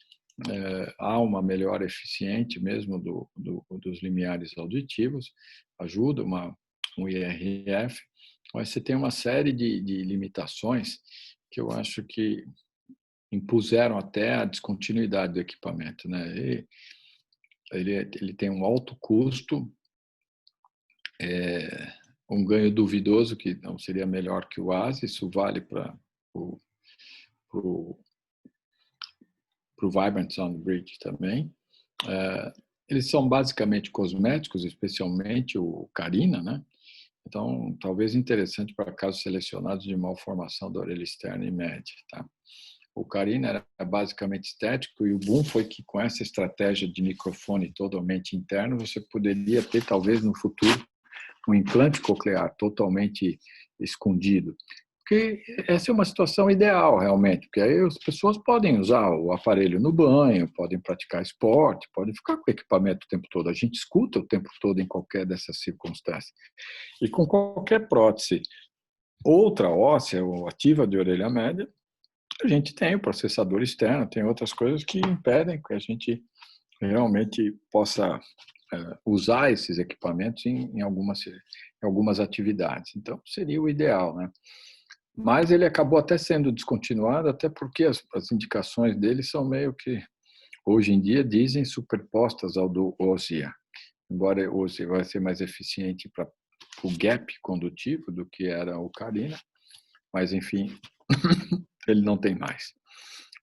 [SPEAKER 1] Há uma melhora eficiente mesmo dos limiares auditivos, ajuda um IRF, mas você tem uma série de limitações que eu acho que impuseram até a descontinuidade do equipamento. Né? Ele tem um alto custo, um ganho duvidoso, que não seria melhor que o AS, isso vale para o Vibrant Sound Bridge também. Eles são basicamente cosméticos, especialmente o Carina, né? Então, talvez interessante para casos selecionados de malformação da orelha externa e média. Tá? O Carina era basicamente estético e o boom foi que com essa estratégia de microfone totalmente interno, você poderia ter, talvez no futuro, um implante coclear totalmente escondido. Porque essa é uma situação ideal, realmente, porque aí as pessoas podem usar o aparelho no banho, podem praticar esporte, podem ficar com o equipamento o tempo todo. A gente escuta o tempo todo em qualquer dessas circunstâncias. E com qualquer prótese outra óssea ou ativa de orelha média, a gente tem o processador externo, tem outras coisas que impedem que a gente realmente possa usar esses equipamentos em algumas atividades. Então, seria o ideal, né? Mas ele acabou até sendo descontinuado, até porque as indicações dele são meio que, hoje em dia, dizem superpostas ao do OSIA. Embora o OSIA vai ser mais eficiente para o gap condutivo do que era o Carina, mas, enfim, ele não tem mais.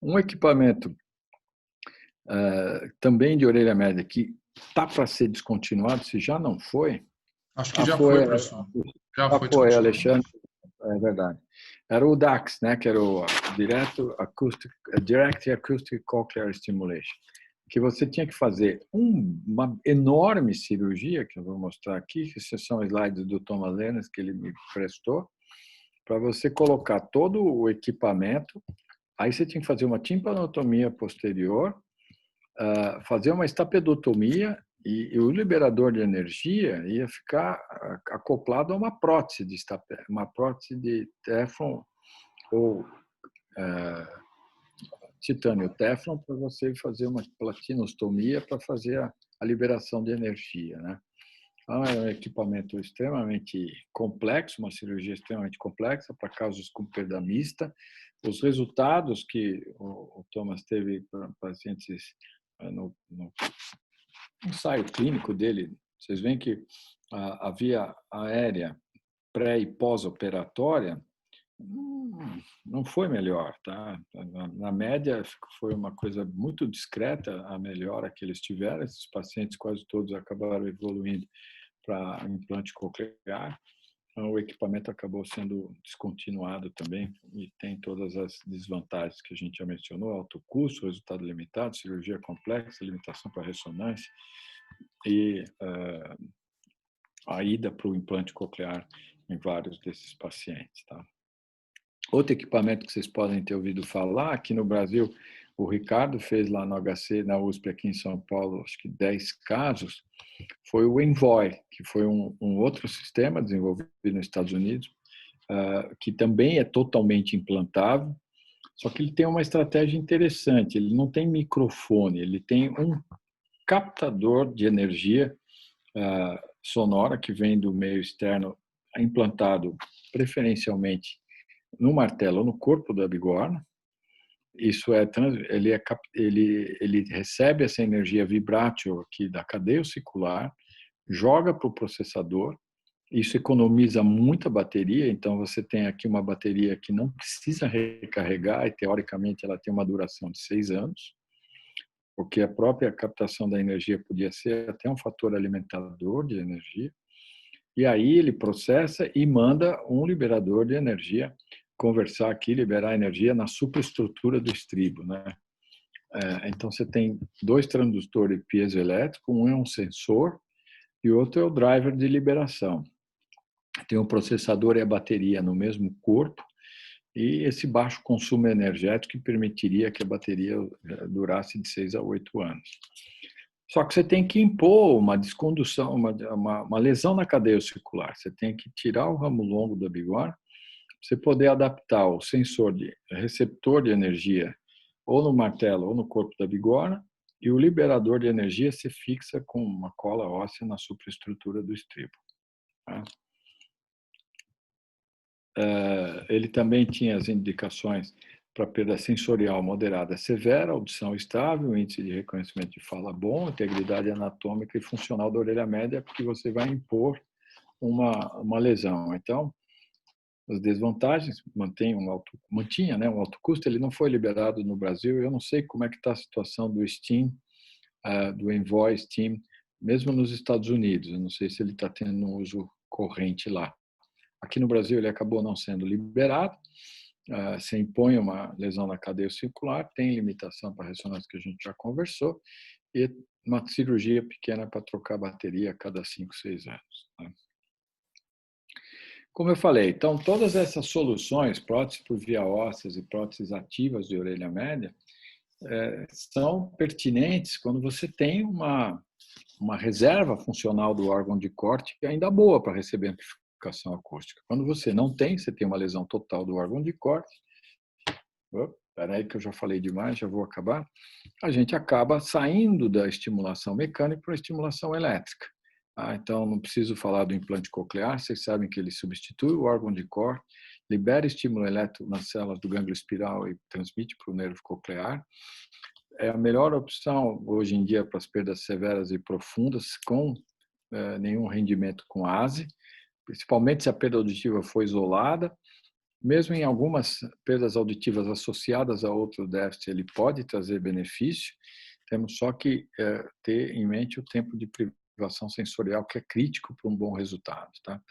[SPEAKER 1] Um equipamento também de orelha média que está para ser descontinuado, se já não foi.
[SPEAKER 2] Acho que já foi, professor.
[SPEAKER 1] Já foi, Alexandre. É verdade. Era o DACS, né, que era o Direct Acoustic Cochlear Stimulation, que você tinha que fazer uma enorme cirurgia, que eu vou mostrar aqui, que são slides do Thomas Lennes que ele me prestou, para você colocar todo o equipamento. Aí você tinha que fazer uma timpanotomia posterior, fazer uma estapedotomia e o liberador de energia ia ficar acoplado a uma prótese de Teflon ou titânio Teflon para você fazer uma platinostomia para fazer a liberação de energia, né? Então, é um equipamento extremamente complexo, uma cirurgia extremamente complexa para casos com perda mista. Os resultados que o Thomas teve para pacientes no ensaio clínico dele, vocês veem que a via aérea pré e pós-operatória não foi melhor, tá? Na média foi uma coisa muito discreta a melhora que eles tiveram. Esses pacientes quase todos acabaram evoluindo para implante coclear. Então, o equipamento acabou sendo descontinuado também e tem todas as desvantagens que a gente já mencionou: alto custo, resultado limitado, cirurgia complexa, limitação para ressonância e a ida para o implante coclear em vários desses pacientes, tá? Outro equipamento que vocês podem ter ouvido falar, aqui no Brasil, o Ricardo fez lá no HC, na USP, aqui em São Paulo, acho que 10 casos, foi o Envoy, que foi um outro sistema desenvolvido nos Estados Unidos, que também é totalmente implantável, só que ele tem uma estratégia interessante, ele não tem microfone, ele tem um captador de energia sonora que vem do meio externo, implantado preferencialmente no martelo ou no corpo da bigorna. Isso ele recebe essa energia vibrátil aqui da cadeia ossicular, joga para o processador. Isso economiza muita bateria, então você tem aqui uma bateria que não precisa recarregar e teoricamente ela tem uma duração de 6 anos, porque a própria captação da energia podia ser até um fator alimentador de energia. E aí ele processa e manda um liberador de energia conversar aqui, liberar energia na superestrutura do estribo, né? Então você tem 2 transdutores piezoelétricos, um é um sensor e o outro é o driver de liberação. Tem o processador e a bateria no mesmo corpo e esse baixo consumo energético que permitiria que a bateria durasse de 6 a 8 anos. Só que você tem que impor uma descondução, uma lesão na cadeia ossicular. Você tem que tirar o ramo longo da bigorna, você poder adaptar o sensor de receptor de energia ou no martelo ou no corpo da bigorna, e o liberador de energia se fixa com uma cola óssea na superestrutura do estribo. Tá? Ele também tinha as indicações para perda sensorial moderada severa, audição estável, índice de reconhecimento de fala bom, integridade anatômica e funcional da orelha média, porque você vai impor uma lesão. Então, as desvantagens, mantinha, né, um alto custo, ele não foi liberado no Brasil. Eu não sei como é que está a situação do Steam, do Envoy Steam, mesmo nos Estados Unidos. Eu não sei se ele está tendo um uso corrente lá. Aqui no Brasil ele acabou não sendo liberado. Se impõe uma lesão na cadeia circular, tem limitação para ressonância que a gente já conversou, e uma cirurgia pequena para trocar bateria a cada 5, 6 anos. Tá? Como eu falei, então, todas essas soluções, próteses por via ósseas e próteses ativas de orelha média, são pertinentes quando você tem uma reserva funcional do órgão de corte ainda boa para receber amplificação acústica. Quando você não tem, você tem uma lesão total do órgão de corte. Espera aí que eu já falei demais, já vou acabar. A gente acaba saindo da estimulação mecânica para a estimulação elétrica. Então, não preciso falar do implante coclear, vocês sabem que ele substitui o órgão de corte, libera estímulo elétrico nas células do gânglio espiral e transmite para o nervo coclear. É a melhor opção hoje em dia para as perdas severas e profundas com nenhum rendimento com ASE, principalmente se a perda auditiva for isolada. Mesmo em algumas perdas auditivas associadas a outro déficit, ele pode trazer benefício. Temos só que ter em mente o tempo de privação sensorial, que é crítico para um bom resultado. Tá?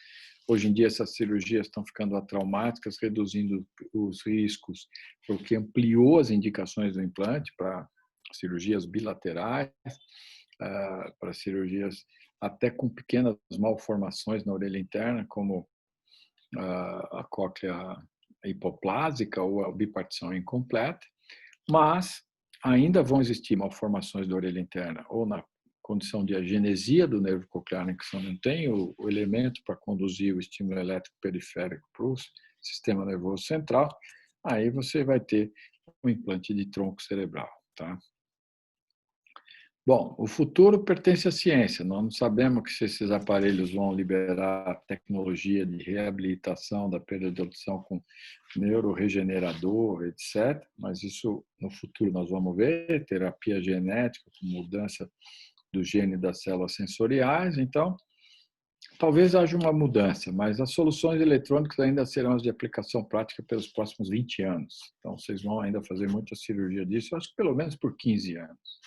[SPEAKER 1] Hoje em dia, essas cirurgias estão ficando atraumáticas, reduzindo os riscos, porque ampliou as indicações do implante para cirurgias bilaterais, para cirurgias até com pequenas malformações na orelha interna, como a cóclea hipoplásica ou a bipartição incompleta, mas ainda vão existir malformações da orelha interna ou na condição de agenesia do nervo coclear, em que você não tem o elemento para conduzir o estímulo elétrico periférico para o sistema nervoso central. Aí você vai ter um implante de tronco cerebral, tá? Bom, o futuro pertence à ciência. Nós não sabemos se esses aparelhos vão liberar tecnologia de reabilitação da perda de audição com neuroregenerador, etc. Mas isso no futuro nós vamos ver, terapia genética com mudança do gene das células sensoriais. Então, talvez haja uma mudança, mas as soluções eletrônicas ainda serão as de aplicação prática pelos próximos 20 anos. Então, vocês vão ainda fazer muita cirurgia disso, acho que pelo menos por 15 anos.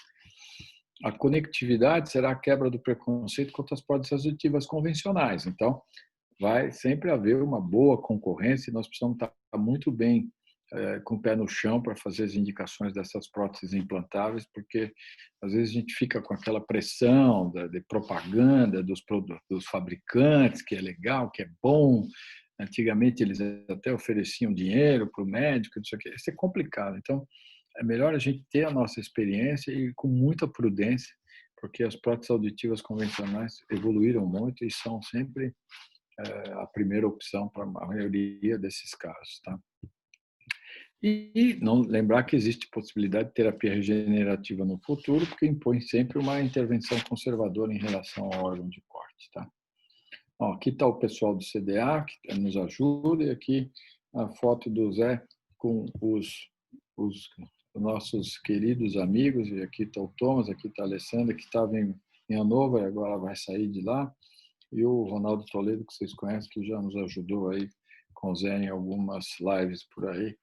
[SPEAKER 1] A conectividade será a quebra do preconceito contra as próteses auditivas convencionais. Então, vai sempre haver uma boa concorrência e nós precisamos estar muito bem com o pé no chão para fazer as indicações dessas próteses implantáveis, porque às vezes a gente fica com aquela pressão de propaganda dos fabricantes, que é legal, que é bom. Antigamente eles até ofereciam dinheiro para o médico, não sei o quê. Isso é complicado. Então, é melhor a gente ter a nossa experiência e com muita prudência, porque as próteses auditivas convencionais evoluíram muito e são sempre a primeira opção para a maioria desses casos, tá? E não lembrar que existe possibilidade de terapia regenerativa no futuro, porque impõe sempre uma intervenção conservadora em relação ao órgão de corte, tá? Ó, aqui está o pessoal do CDA que nos ajuda, e aqui a foto do Zé com os nossos queridos amigos, e aqui está o Thomas, aqui está a Alessandra, que estava em Hannover, agora vai sair de lá, e o Ronaldo Toledo, que vocês conhecem, que já nos ajudou aí com o Zé em algumas lives por aí.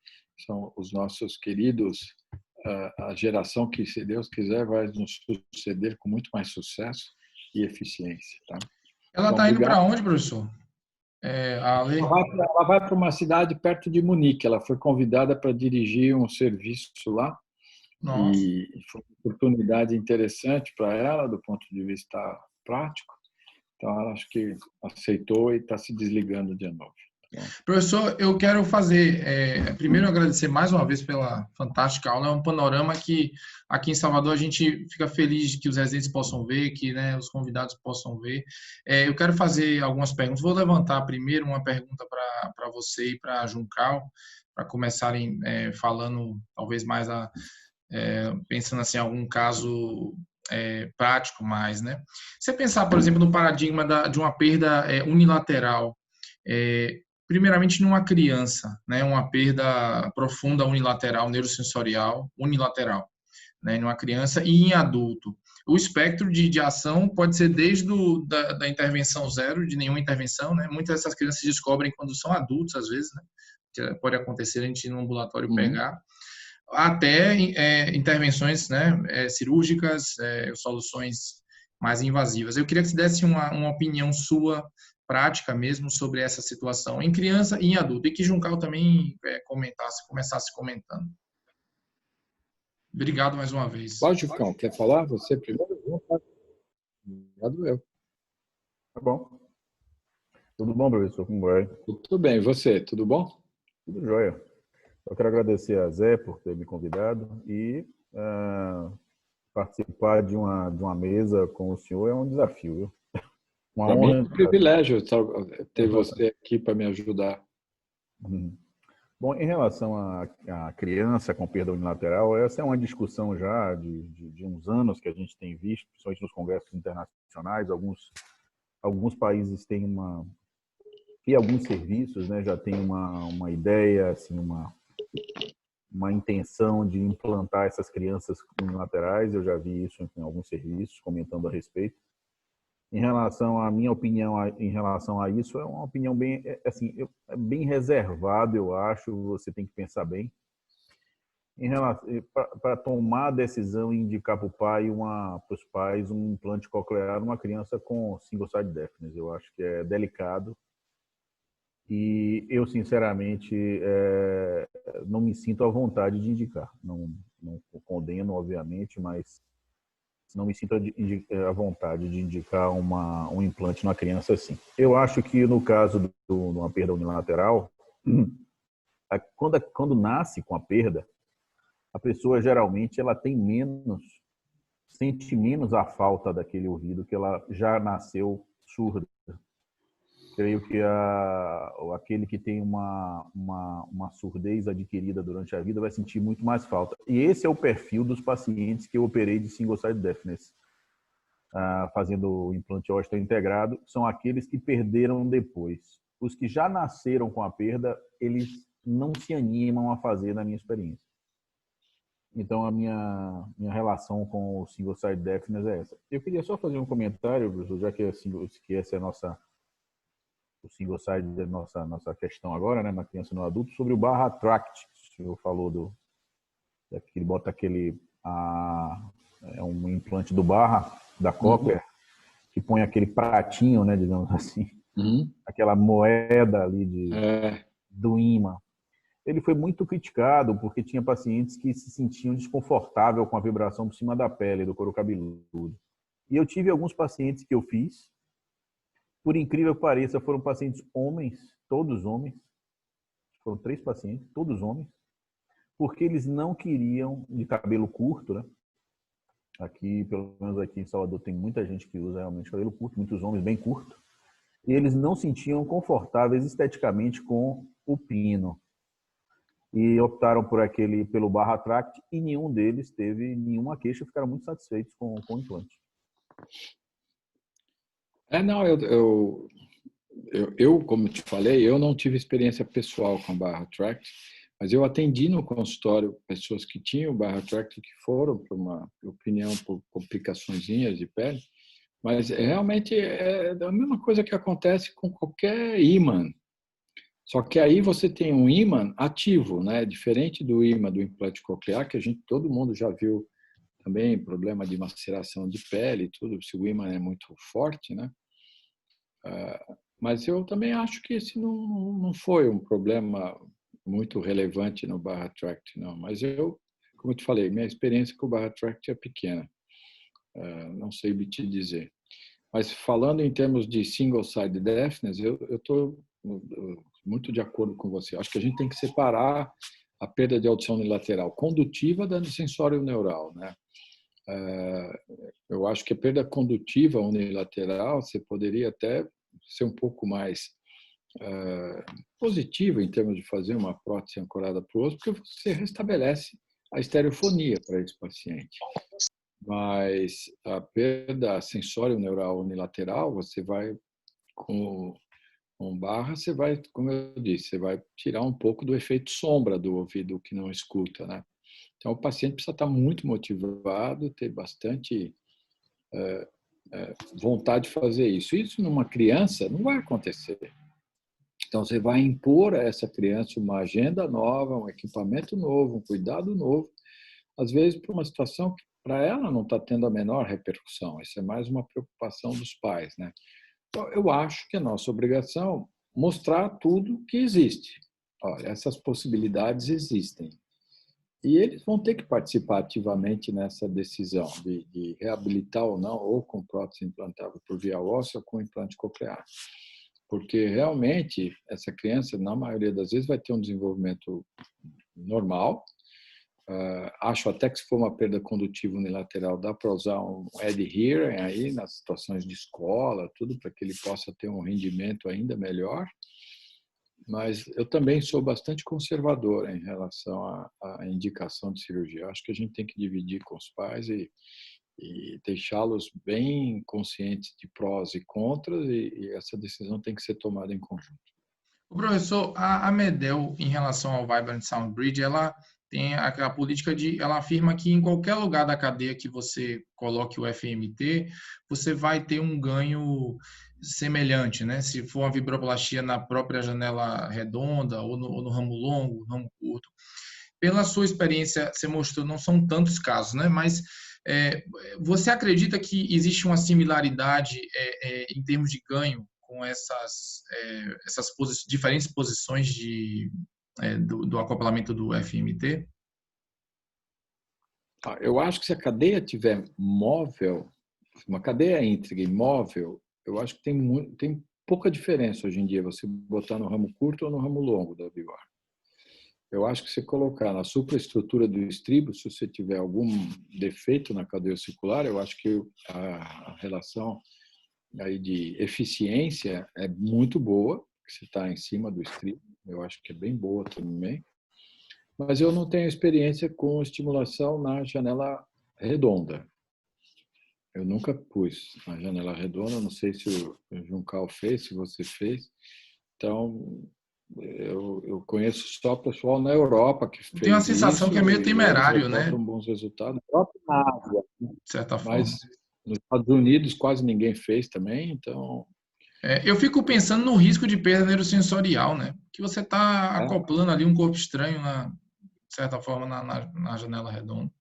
[SPEAKER 1] São os nossos queridos, a geração que, se Deus quiser, vai nos suceder com muito mais sucesso e eficiência. Tá?
[SPEAKER 2] Ela está indo para onde, professor?
[SPEAKER 1] Ela vai para uma cidade perto de Munique. Ela foi convidada para dirigir um serviço lá.
[SPEAKER 2] Nossa.
[SPEAKER 1] E foi uma oportunidade interessante para ela, do ponto de vista prático. Então, ela acho que aceitou e está se desligando de novo.
[SPEAKER 2] Professor, eu quero primeiro agradecer mais uma vez pela fantástica aula. É um panorama que aqui em Salvador a gente fica feliz que os residentes possam ver, que, né, os convidados possam ver. Eu quero fazer algumas perguntas. Vou levantar primeiro uma pergunta para você e para a Juncal, para começarem falando talvez mais pensando assim, em algum caso prático mais, né? Você pensar, por exemplo, no paradigma de uma perda unilateral, primeiramente numa criança, né? Uma perda profunda unilateral, neurosensorial, unilateral, né? Numa criança e em adulto. O espectro de ação pode ser desde da intervenção zero, de nenhuma intervenção, né? Muitas dessas crianças descobrem quando são adultos, às vezes, né? Pode acontecer a gente ir no ambulatório pegar, até intervenções, né, cirúrgicas, soluções mais invasivas. Eu queria que você desse uma opinião sua, prática mesmo, sobre essa situação em criança e em adulto, e que Juncal também começasse comentando. Obrigado mais uma vez.
[SPEAKER 1] Pode, Jucão, quer falar? Você primeiro? Obrigado, eu.
[SPEAKER 4] Tá bom. Tudo bom, professor? Como vai?
[SPEAKER 1] Tudo bem. E você? Tudo bom?
[SPEAKER 4] Tudo jóia. Eu quero agradecer a Zé por ter me convidado e participar de uma mesa com o senhor é um desafio, viu?
[SPEAKER 1] Para mim é um privilégio ter você aqui para me ajudar.
[SPEAKER 4] Bom, em relação à criança com perda unilateral, essa é uma discussão já de uns anos que a gente tem visto, principalmente nos congressos internacionais. Alguns países têm e alguns serviços, né, já têm uma ideia, assim, uma intenção de implantar essas crianças unilaterais. Eu já vi isso em alguns serviços comentando a respeito. Em relação à minha opinião em relação a isso, é uma opinião bem, assim, bem reservada, eu acho. Você tem que pensar bem. Para tomar a decisão e indicar para o pai para os pais um implante coclear numa criança com single-side deafness, eu acho que é delicado. E eu, sinceramente, não me sinto à vontade de indicar. Não condeno, obviamente, mas não me sinto à vontade de indicar um implante numa criança assim. Eu acho que, no caso de uma perda unilateral, quando nasce com a perda, a pessoa, geralmente, ela sente menos a falta daquele ouvido, que ela já nasceu surda. creio que aquele que tem uma surdez adquirida durante a vida vai sentir muito mais falta. E esse é o perfil dos pacientes que eu operei de single-side deafness, fazendo o implante ósseo integrado, são aqueles que perderam depois. Os que já nasceram com a perda, eles não se animam a fazer, na minha experiência. Então, a minha relação com o single-side deafness é essa. Eu queria só fazer um comentário, professor, já que essa é o single-side da nossa questão agora, né, na criança e no adulto, sobre o barra tract. O senhor falou que ele bota é um implante do barra, da cóclea, que põe aquele pratinho, né, digamos assim, aquela moeda ali do ímã. Ele foi muito criticado porque tinha pacientes que se sentiam desconfortável com a vibração por cima da pele, do couro cabeludo. E eu tive alguns pacientes que eu fiz, por incrível que pareça, foram pacientes homens, todos homens, foram 3 pacientes, todos homens, porque eles não queriam, de cabelo curto, né? Aqui, pelo menos aqui em Salvador, tem muita gente que usa realmente cabelo curto, muitos homens bem curto, e eles não se sentiam confortáveis esteticamente com o pino. E optaram pelo barra tract, e nenhum deles teve nenhuma queixa, ficaram muito satisfeitos com o implante.
[SPEAKER 1] Não, eu, como te falei, eu não tive experiência pessoal com barra tract, mas eu atendi no consultório pessoas que tinham barra tract que foram por uma opinião por complicaçõezinhas de pele, mas realmente é a mesma coisa que acontece com qualquer ímã. Só que aí você tem um ímã ativo, né? Diferente do ímã do implante coclear, que todo mundo já viu também, problema de maceração de pele e tudo, se o ímã é muito forte, né? Mas eu também acho que esse não foi um problema muito relevante no barra tract, não. Mas como eu te falei, minha experiência com o barra tract é pequena. Não sei te dizer. Mas falando em termos de single-side deafness, eu estou muito de acordo com você. Acho que a gente tem que separar a perda de audição unilateral condutiva da sensório-neural, né? Eu acho que a perda condutiva unilateral você poderia até ser um pouco mais positiva em termos de fazer uma prótese ancorada para o osso, porque você restabelece a estereofonia para esse paciente. Mas a perda sensório-neural unilateral, você vai com barra, você vai, como eu disse, você vai tirar um pouco do efeito sombra do ouvido que não escuta, né? Então, o paciente precisa estar muito motivado, ter bastante vontade de fazer isso. Isso numa criança não vai acontecer. Então, você vai impor a essa criança uma agenda nova, um equipamento novo, um cuidado novo, às vezes para uma situação que para ela não está tendo a menor repercussão. Isso é mais uma preocupação dos pais, né? Então, eu acho que é nossa obrigação mostrar tudo que existe. Olha, essas possibilidades existem. E eles vão ter que participar ativamente nessa decisão de reabilitar ou não, ou com prótese implantável por via óssea ou com implante coclear. Porque realmente essa criança, na maioria das vezes, vai ter um desenvolvimento normal. Acho até que se for uma perda condutiva unilateral, dá para usar um adherent aí nas situações de escola, tudo para que ele possa ter um rendimento ainda melhor. Mas eu também sou bastante conservador em relação à indicação de cirurgia. Acho que a gente tem que dividir com os pais e deixá-los bem conscientes de prós e contras, e essa decisão tem que ser tomada em conjunto.
[SPEAKER 2] O professor, a Medel, em relação ao Vibrant Sound Bridge, ela tem aquela política ela afirma que em qualquer lugar da cadeia que você coloque o FMT, você vai ter um ganho semelhante, né? Se for uma vibroplastia na própria janela redonda, ou no ramo longo, no ramo curto. Pela sua experiência, você mostrou, não são tantos casos, né? Mas você acredita que existe uma similaridade em termos de ganho com essas diferentes posições do acoplamento do FMT?
[SPEAKER 1] Eu acho que se a cadeia tiver móvel, uma cadeia íntegra e móvel, eu acho que tem pouca diferença hoje em dia você botar no ramo curto ou no ramo longo da Vigor. Eu acho que se colocar na supraestrutura do estribo, se você tiver algum defeito na cadeia circular, eu acho que a relação aí de eficiência é muito boa, que você está em cima do estribo, eu acho que é bem boa também, mas eu não tenho experiência com estimulação na janela redonda. Eu nunca pus na janela redonda, não sei se o Juncal fez, se você fez. Então, eu conheço só pessoal na Europa que
[SPEAKER 2] Eu tenho a
[SPEAKER 1] fez
[SPEAKER 2] sensação
[SPEAKER 1] isso
[SPEAKER 2] que é meio
[SPEAKER 1] e eles
[SPEAKER 2] temerário, né?
[SPEAKER 1] reportam bons resultados. Na própria Ásia,
[SPEAKER 2] De certa forma.
[SPEAKER 1] mas nos Estados Unidos quase ninguém fez também, então...
[SPEAKER 2] Eu fico pensando no risco de perda neurosensorial, né? Que você está
[SPEAKER 1] É,
[SPEAKER 2] acoplando ali um corpo estranho, de certa forma, na janela redonda.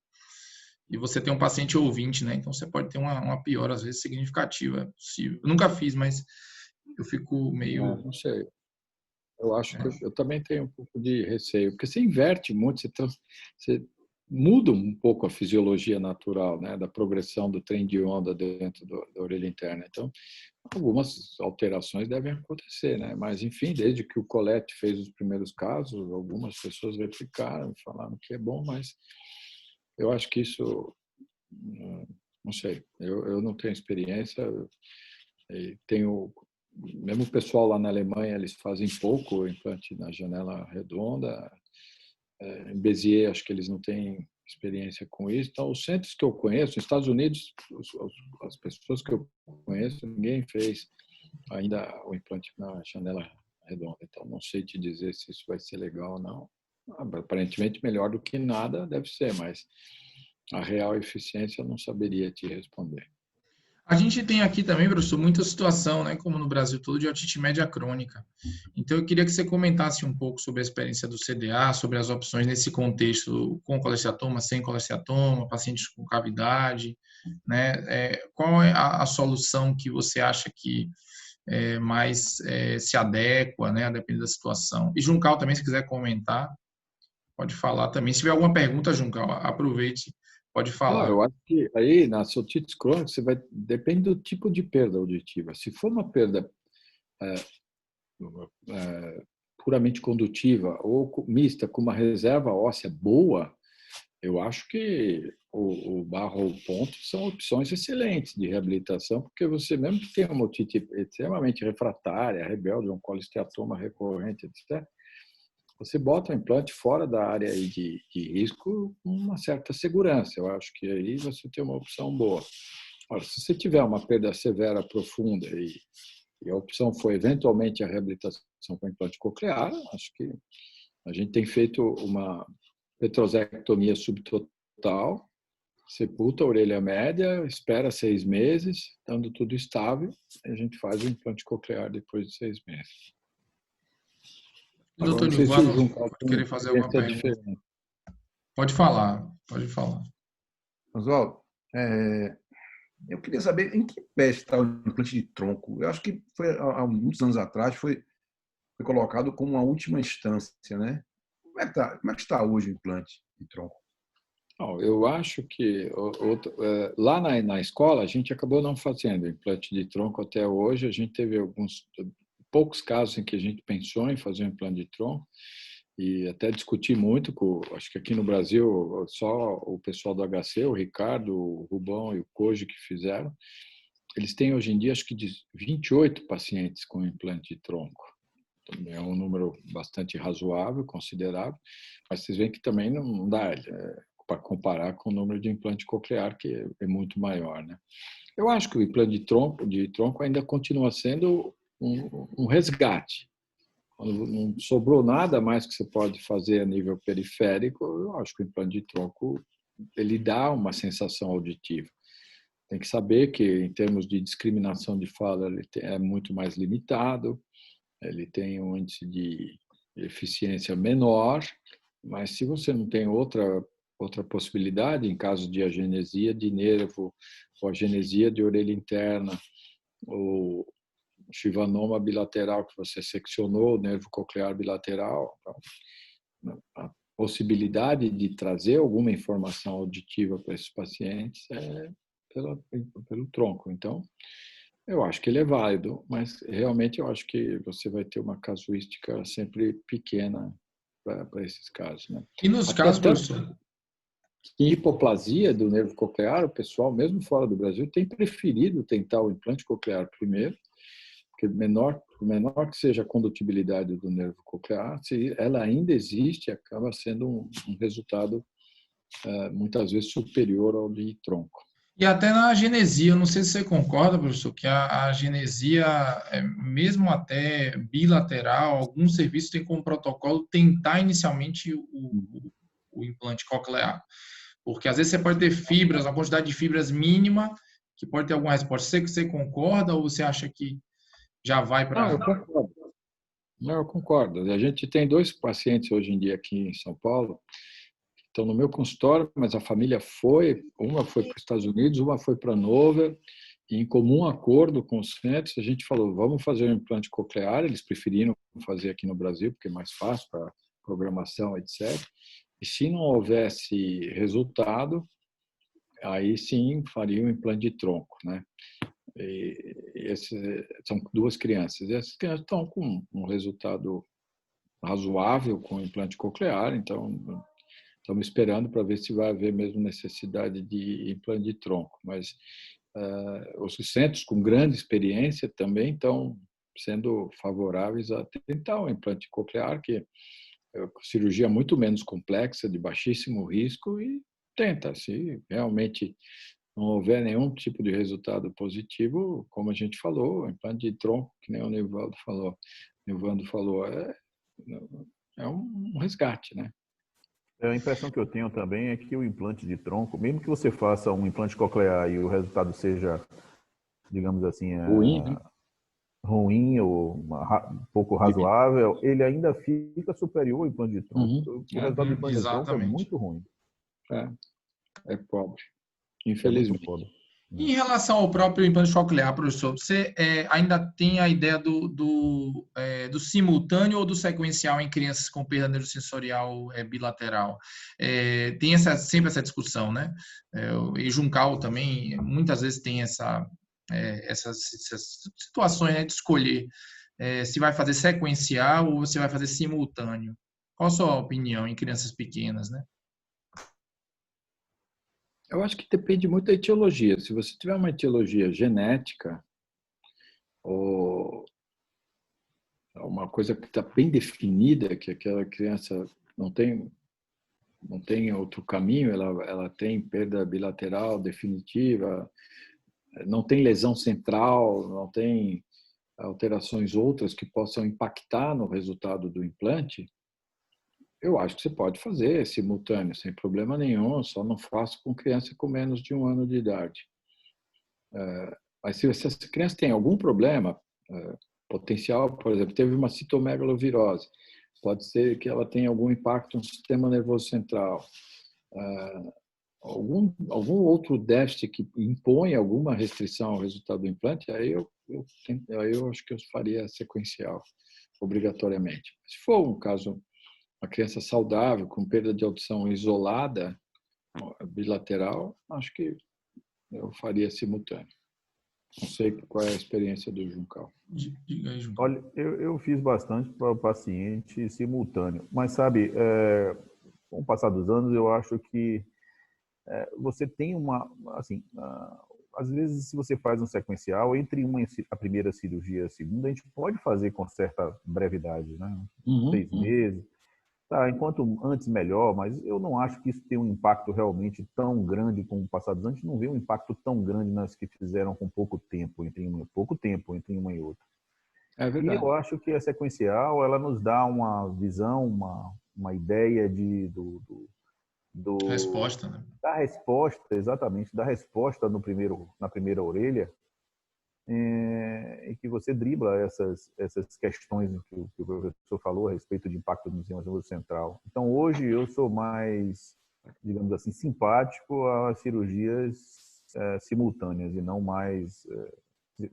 [SPEAKER 2] E você tem um paciente ouvinte, né? Então você pode ter uma piora, às vezes, significativa. É possível. Eu nunca fiz, mas eu fico meio.
[SPEAKER 1] não sei. Eu acho que eu também tenho um pouco de receio, porque você inverte muito, você muda um pouco a fisiologia natural, né, da progressão do trem de onda dentro da orelha interna. Então, algumas alterações devem acontecer, né? Mas, enfim, desde que o Colette fez os primeiros casos, algumas pessoas replicaram, falaram que é bom, mas eu acho que isso, não sei, eu não tenho experiência, tenho mesmo o pessoal lá na Alemanha, eles fazem pouco implante na janela redonda. Em Béziers, acho que eles não têm experiência com isso. Então, os centros que eu conheço, nos Estados Unidos, as pessoas que eu conheço, ninguém fez ainda o implante na janela redonda. Então, não sei te dizer se isso vai ser legal ou não. Aparentemente, melhor do que nada deve ser, mas a real eficiência eu não saberia te responder.
[SPEAKER 2] A gente tem aqui também, professor, muita situação, né, como no Brasil todo, de otite média crônica. Então, eu queria que você comentasse um pouco sobre a experiência do CDA, sobre as opções nesse contexto, com colesteatoma, sem colesteatoma, pacientes com cavidade, né? Qual é a solução que você acha que mais se adequa, né, a depender da situação? E Juncal também, se quiser comentar, pode falar também. Se tiver alguma pergunta, Juncal, aproveite, pode
[SPEAKER 1] Não,
[SPEAKER 2] falar.
[SPEAKER 1] eu acho que aí na otite crônica depende do tipo de perda auditiva. Se for uma perda puramente condutiva ou mista com uma reserva óssea boa, eu acho que o barro ou o ponto são opções excelentes de reabilitação, porque você mesmo que tenha uma otite extremamente refratária, rebelde, um colesteatoma recorrente, etc., você bota o implante fora da área de risco com uma certa segurança. Eu acho que aí você tem uma opção boa. Ora, se você tiver uma perda severa, profunda e a opção foi eventualmente a reabilitação com implante coclear, acho que a gente tem feito uma petrosectomia subtotal, sepulta a orelha média, espera 6 meses, estando tudo estável, e a gente faz o implante coclear depois de 6 meses.
[SPEAKER 2] O
[SPEAKER 1] Agora,
[SPEAKER 2] doutor
[SPEAKER 1] não sei se o
[SPEAKER 2] Nilvano
[SPEAKER 1] Juncal
[SPEAKER 2] pode
[SPEAKER 1] tem
[SPEAKER 2] querer fazer alguma
[SPEAKER 1] experiência
[SPEAKER 2] pergunta.
[SPEAKER 1] diferente.
[SPEAKER 2] Pode falar, pode falar.
[SPEAKER 3] Oswaldo, eu queria saber em que pé está o implante de tronco. Eu acho que foi há muitos anos atrás foi colocado como uma última instância, né? Como é que está hoje o implante de tronco?
[SPEAKER 1] Não, eu acho que lá na escola a gente acabou não fazendo implante de tronco até hoje. A gente teve poucos casos em que a gente pensou em fazer um implante de tronco e até discuti muito acho que aqui no Brasil só o pessoal do HC, o Ricardo, o Rubão e o Koji que fizeram. Eles têm hoje em dia acho que 28 pacientes com implante de tronco. Também é um número bastante razoável, considerável, mas vocês veem que também não dá para comparar com o número de implante coclear, que é muito maior, né? Eu acho que o implante de tronco ainda continua sendo um resgate. Quando não sobrou nada mais que você pode fazer a nível periférico, eu acho que o implante de tronco ele dá uma sensação auditiva. Tem que saber que, em termos de discriminação de fala, ele é muito mais limitado, ele tem um índice de eficiência menor, mas se você não tem outra possibilidade, em caso de agenesia de nervo, ou agenesia de orelha interna, ou chivanoma bilateral, que você seccionou o nervo coclear bilateral, então, a possibilidade de trazer alguma informação auditiva para esses pacientes é pelo tronco. Então, eu acho que ele é válido, mas realmente eu acho que você vai ter uma casuística sempre pequena para esses casos, né?
[SPEAKER 2] E nos
[SPEAKER 1] Até
[SPEAKER 2] casos,
[SPEAKER 1] tanto,
[SPEAKER 2] professor?
[SPEAKER 1] Em hipoplasia do nervo coclear, o pessoal, mesmo fora do Brasil, tem preferido tentar o implante coclear primeiro, porque por menor que seja a condutibilidade do nervo coclear, se ela ainda existe, acaba sendo um resultado muitas vezes superior ao de tronco.
[SPEAKER 2] E até na genesia, eu não sei se você concorda, professor, que a genesia, mesmo até bilateral, alguns serviços têm como protocolo tentar inicialmente o implante coclear. Porque às vezes você pode ter fibras, uma quantidade de fibras mínima, que pode ter alguma resposta. Você concorda ou você acha que já vai
[SPEAKER 1] Não, eu
[SPEAKER 2] para...
[SPEAKER 1] concordo. Não, eu concordo. A gente tem 2 pacientes hoje em dia aqui em São Paulo, que estão no meu consultório, mas a família uma foi para os Estados Unidos, uma foi para Hannover, e em comum acordo com os centros, a gente falou, vamos fazer um implante coclear, eles preferiram fazer aqui no Brasil, porque é mais fácil para programação, etc. E se não houvesse resultado, aí sim faria um implante de tronco, né? São 2 crianças. E essas crianças estão com um resultado razoável com o implante coclear, então estamos esperando para ver se vai haver mesmo necessidade de implante de tronco. Mas os centros com grande experiência também estão sendo favoráveis a tentar o implante coclear, que é uma cirurgia muito menos complexa, de baixíssimo risco, e tenta, se realmente não houver nenhum tipo de resultado positivo, como a gente falou, o implante de tronco, que nem o Nilvando falou, é um resgate, né?
[SPEAKER 4] A impressão que eu tenho também é que o implante de tronco, mesmo que você faça um implante coclear e o resultado seja, digamos assim,
[SPEAKER 1] Ruim, né?
[SPEAKER 4] ruim ou um pouco razoável, ele ainda fica superior ao implante de tronco.
[SPEAKER 1] Uhum.
[SPEAKER 4] O resultado do implante de tronco é
[SPEAKER 2] Exatamente.
[SPEAKER 4] muito ruim.
[SPEAKER 1] É pobre,
[SPEAKER 4] É muito
[SPEAKER 1] infelizmente.
[SPEAKER 4] foda.
[SPEAKER 2] Em relação ao próprio implante coclear, professor, você ainda tem a ideia do simultâneo ou do sequencial em crianças com perda neurosensorial bilateral? Tem sempre essa discussão, né? E Juncal também, muitas vezes tem essas situações, né, de escolher se vai fazer sequencial ou se vai fazer simultâneo. Qual a sua opinião em crianças pequenas, né?
[SPEAKER 1] Eu acho que depende muito da etiologia. Se você tiver uma etiologia genética ou uma coisa que está bem definida, que aquela criança não tem outro caminho, ela tem perda bilateral definitiva, não tem lesão central, não tem alterações outras que possam impactar no resultado do implante, eu acho que você pode fazer simultâneo, sem problema nenhum, só não faço com criança com menos de 1 ano de idade. Mas se essa criança tem algum problema potencial, por exemplo, teve uma citomegalovirose, pode ser que ela tenha algum impacto no sistema nervoso central, algum outro déficit que impõe alguma restrição ao resultado do implante, aí eu acho que eu faria sequencial, obrigatoriamente. Se for um caso, uma criança saudável, com perda de audição isolada, bilateral, acho que eu faria simultâneo. Não sei qual é a experiência do Juncal.
[SPEAKER 2] Diga aí, Juncal.
[SPEAKER 4] Olha, eu fiz bastante para o paciente simultâneo, mas sabe, com o passar dos anos, eu acho que você tem assim, às vezes se você faz um sequencial, entre a primeira cirurgia e a segunda, a gente pode fazer com certa brevidade, né? 6 meses. Tá, enquanto antes melhor, mas eu não acho que isso tem um impacto realmente tão grande com o passar dos anos. A gente não vê um impacto tão grande nas que fizeram com pouco tempo entre uma e outra.
[SPEAKER 1] É
[SPEAKER 4] E
[SPEAKER 1] verdade.
[SPEAKER 4] eu acho que a sequencial ela nos dá uma visão, uma ideia
[SPEAKER 2] Resposta, né?
[SPEAKER 4] da resposta, exatamente, da resposta na primeira orelha, em que você dribla essas questões que o professor falou a respeito de impacto no sistema nervoso central. Então, hoje, eu sou mais, digamos assim, simpático às cirurgias simultâneas e não mais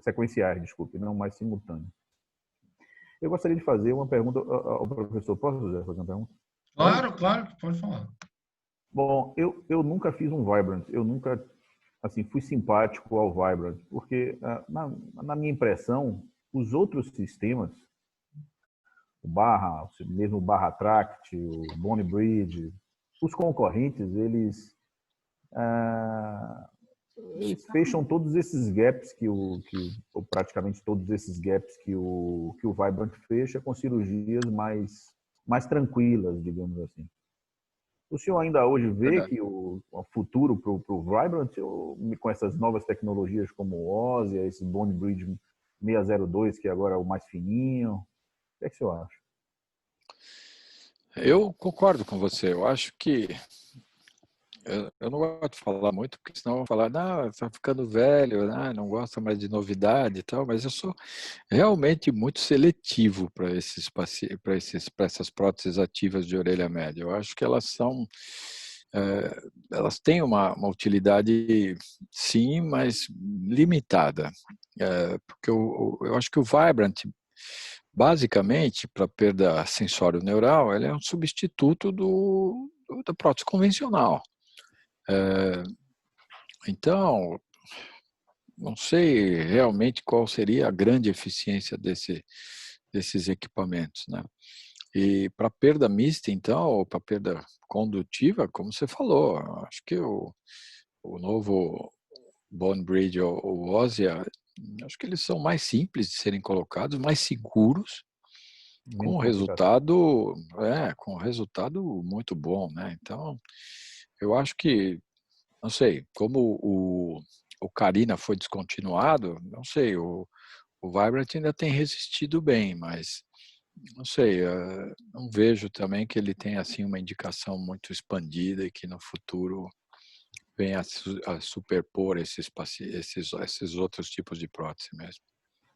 [SPEAKER 4] sequenciais, desculpe, não mais simultâneas. Eu gostaria de fazer uma pergunta ao professor. Posso, José, fazer uma pergunta?
[SPEAKER 2] Claro que pode falar.
[SPEAKER 4] Bom, eu nunca fiz um Vibrant, eu nunca assim, fui simpático ao Vibrant, porque na minha impressão, os outros sistemas, mesmo o Barra Tract, o Bone Bridge, os concorrentes, eles eles fecham todos esses gaps ou praticamente todos esses gaps que o Vibrant fecha com cirurgias mais tranquilas, digamos assim. O senhor ainda hoje vê que o futuro para o Vibrant, com essas novas tecnologias como o Ossia, esse Bone Bridge 602, que agora é o mais fininho, o que é que o senhor acha?
[SPEAKER 1] Eu concordo com você. Eu acho que eu não gosto de falar muito, porque senão vão falar, não, está ficando velho, né? Não gosta mais de novidade e tal, mas eu sou realmente muito seletivo para essas próteses ativas de orelha média. Eu acho que elas têm uma utilidade, sim, mas limitada. Porque eu acho que o Vibrant, basicamente, para perda sensório-neural, ele é um substituto da prótese convencional. Então, não sei realmente qual seria a grande eficiência desses equipamentos, né? E para perda mista, então, ou para perda condutiva, como você falou, acho que o novo Bone Bridge ou o Ossia, acho que eles são mais simples de serem colocados, mais seguros, com resultado muito bom, né? Então, eu acho que, não sei, como o Carina foi descontinuado, não sei, o Vibrant ainda tem resistido bem, mas não sei, não vejo também que ele tenha assim uma indicação muito expandida e que no futuro venha a superpor esses outros tipos de prótese mesmo.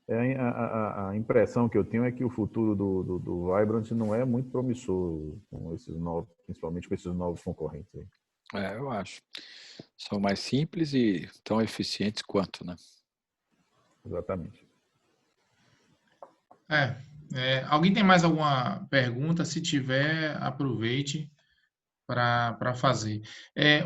[SPEAKER 4] A impressão que eu tenho é que o futuro do Vibrant não é muito promissor com esses novos, principalmente com esses novos concorrentes aí.
[SPEAKER 1] Eu acho. São mais simples e tão eficientes quanto, né?
[SPEAKER 4] Exatamente.
[SPEAKER 2] Alguém tem mais alguma pergunta? Se tiver, aproveite para fazer.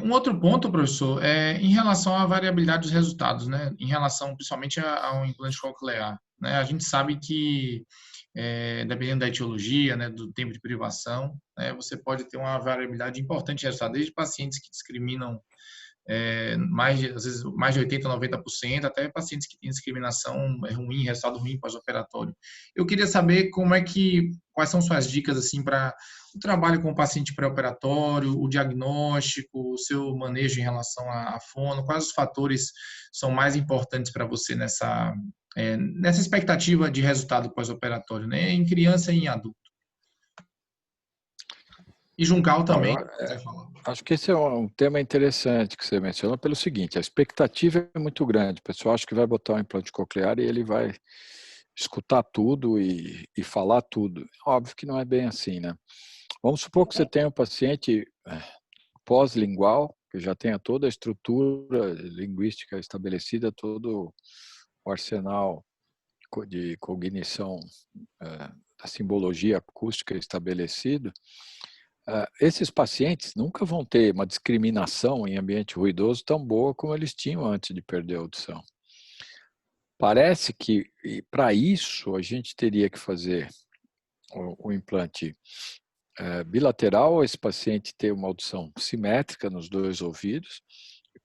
[SPEAKER 2] Um outro ponto, professor, é em relação à variabilidade dos resultados, né? Em relação principalmente ao implante coclear, né? A gente sabe que, dependendo da etiologia, né, do tempo de privação, né, você pode ter uma variabilidade importante de resultado, desde pacientes que discriminam às vezes mais de 80%, 90%, até pacientes que têm discriminação ruim, resultado ruim pós-operatório. Eu queria saber quais são suas dicas assim para o trabalho com o paciente pré-operatório, o diagnóstico, o seu manejo em relação à fono, quais os fatores são mais importantes para você nessa expectativa de resultado pós-operatório, né, em criança e em adulto. E Juncal também, se quiser falar.
[SPEAKER 1] Acho que esse é um tema interessante que você mencionou pelo seguinte, a expectativa é muito grande, o pessoal acha que vai botar um implante coclear e ele vai escutar tudo e falar tudo. Óbvio que não é bem assim, né? Vamos supor que você tenha um paciente pós-lingual, que já tenha toda a estrutura linguística estabelecida, todo o arsenal de cognição da simbologia acústica estabelecido. Esses pacientes nunca vão ter uma discriminação em ambiente ruidoso tão boa como eles tinham antes de perder a audição. Parece que, para isso, a gente teria que fazer o implante bilateral, esse paciente ter uma audição simétrica nos dois ouvidos,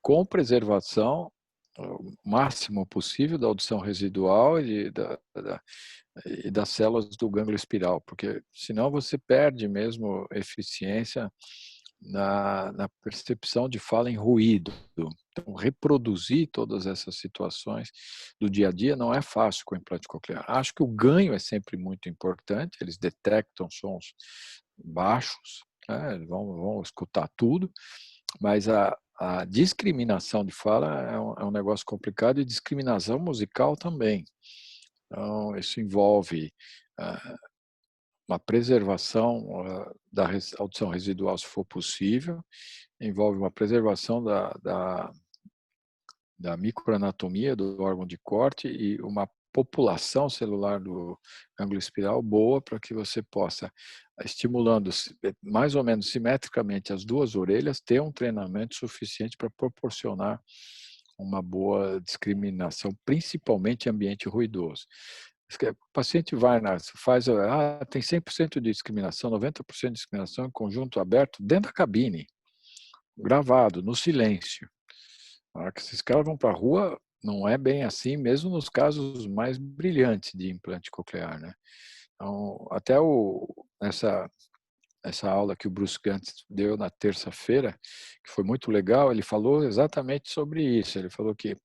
[SPEAKER 1] com preservação o máximo possível da audição residual e das células do gânglio espiral, porque senão você perde mesmo eficiência na percepção de fala em ruído. Então, reproduzir todas essas situações do dia a dia não é fácil com o implante coclear. Acho que o ganho é sempre muito importante, eles detectam sons baixos, né? Vão escutar tudo, mas a discriminação de fala é um negócio complicado e discriminação musical também. Então, isso envolve uma preservação da audição residual, se for possível, envolve uma preservação da microanatomia do órgão de corte e uma população celular do ângulo espiral boa para que você possa, estimulando mais ou menos simetricamente as duas orelhas, ter um treinamento suficiente para proporcionar uma boa discriminação, principalmente em ambiente ruidoso. O paciente tem 100% de discriminação, 90% de discriminação em conjunto aberto dentro da cabine. gravado, no silêncio. Na hora que esses caras vão para a rua, não é bem assim, mesmo nos casos mais brilhantes de implante coclear, né? Então, até essa aula que o Bruce Gantz deu na terça-feira, que foi muito legal, ele falou exatamente sobre isso. Ele falou que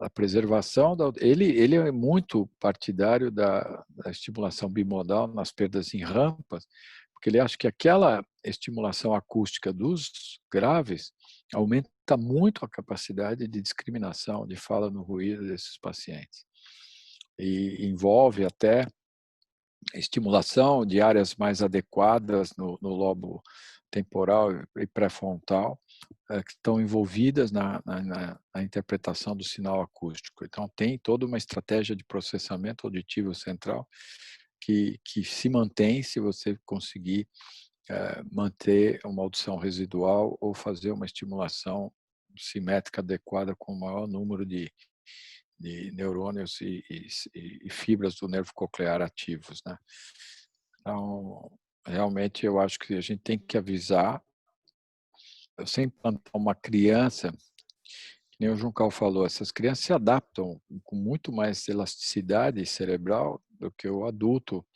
[SPEAKER 1] a preservação, ele é muito partidário da estimulação bimodal nas perdas em rampas, porque ele acha que aquela estimulação acústica dos graves aumenta muito a capacidade de discriminação, de fala no ruído desses pacientes. E envolve até estimulação de áreas mais adequadas no lobo temporal e pré-frontal, que estão envolvidas na interpretação do sinal acústico. Então, tem toda uma estratégia de processamento auditivo central que se mantém se você conseguir manter uma audição residual ou fazer uma estimulação simétrica adequada com o maior número de neurônios e fibras do nervo coclear ativos, né? Então, realmente, eu acho que a gente tem que avisar. Eu sempre implantar uma criança, que nem o Juncal falou, essas crianças se adaptam com muito mais elasticidade cerebral do que o adulto.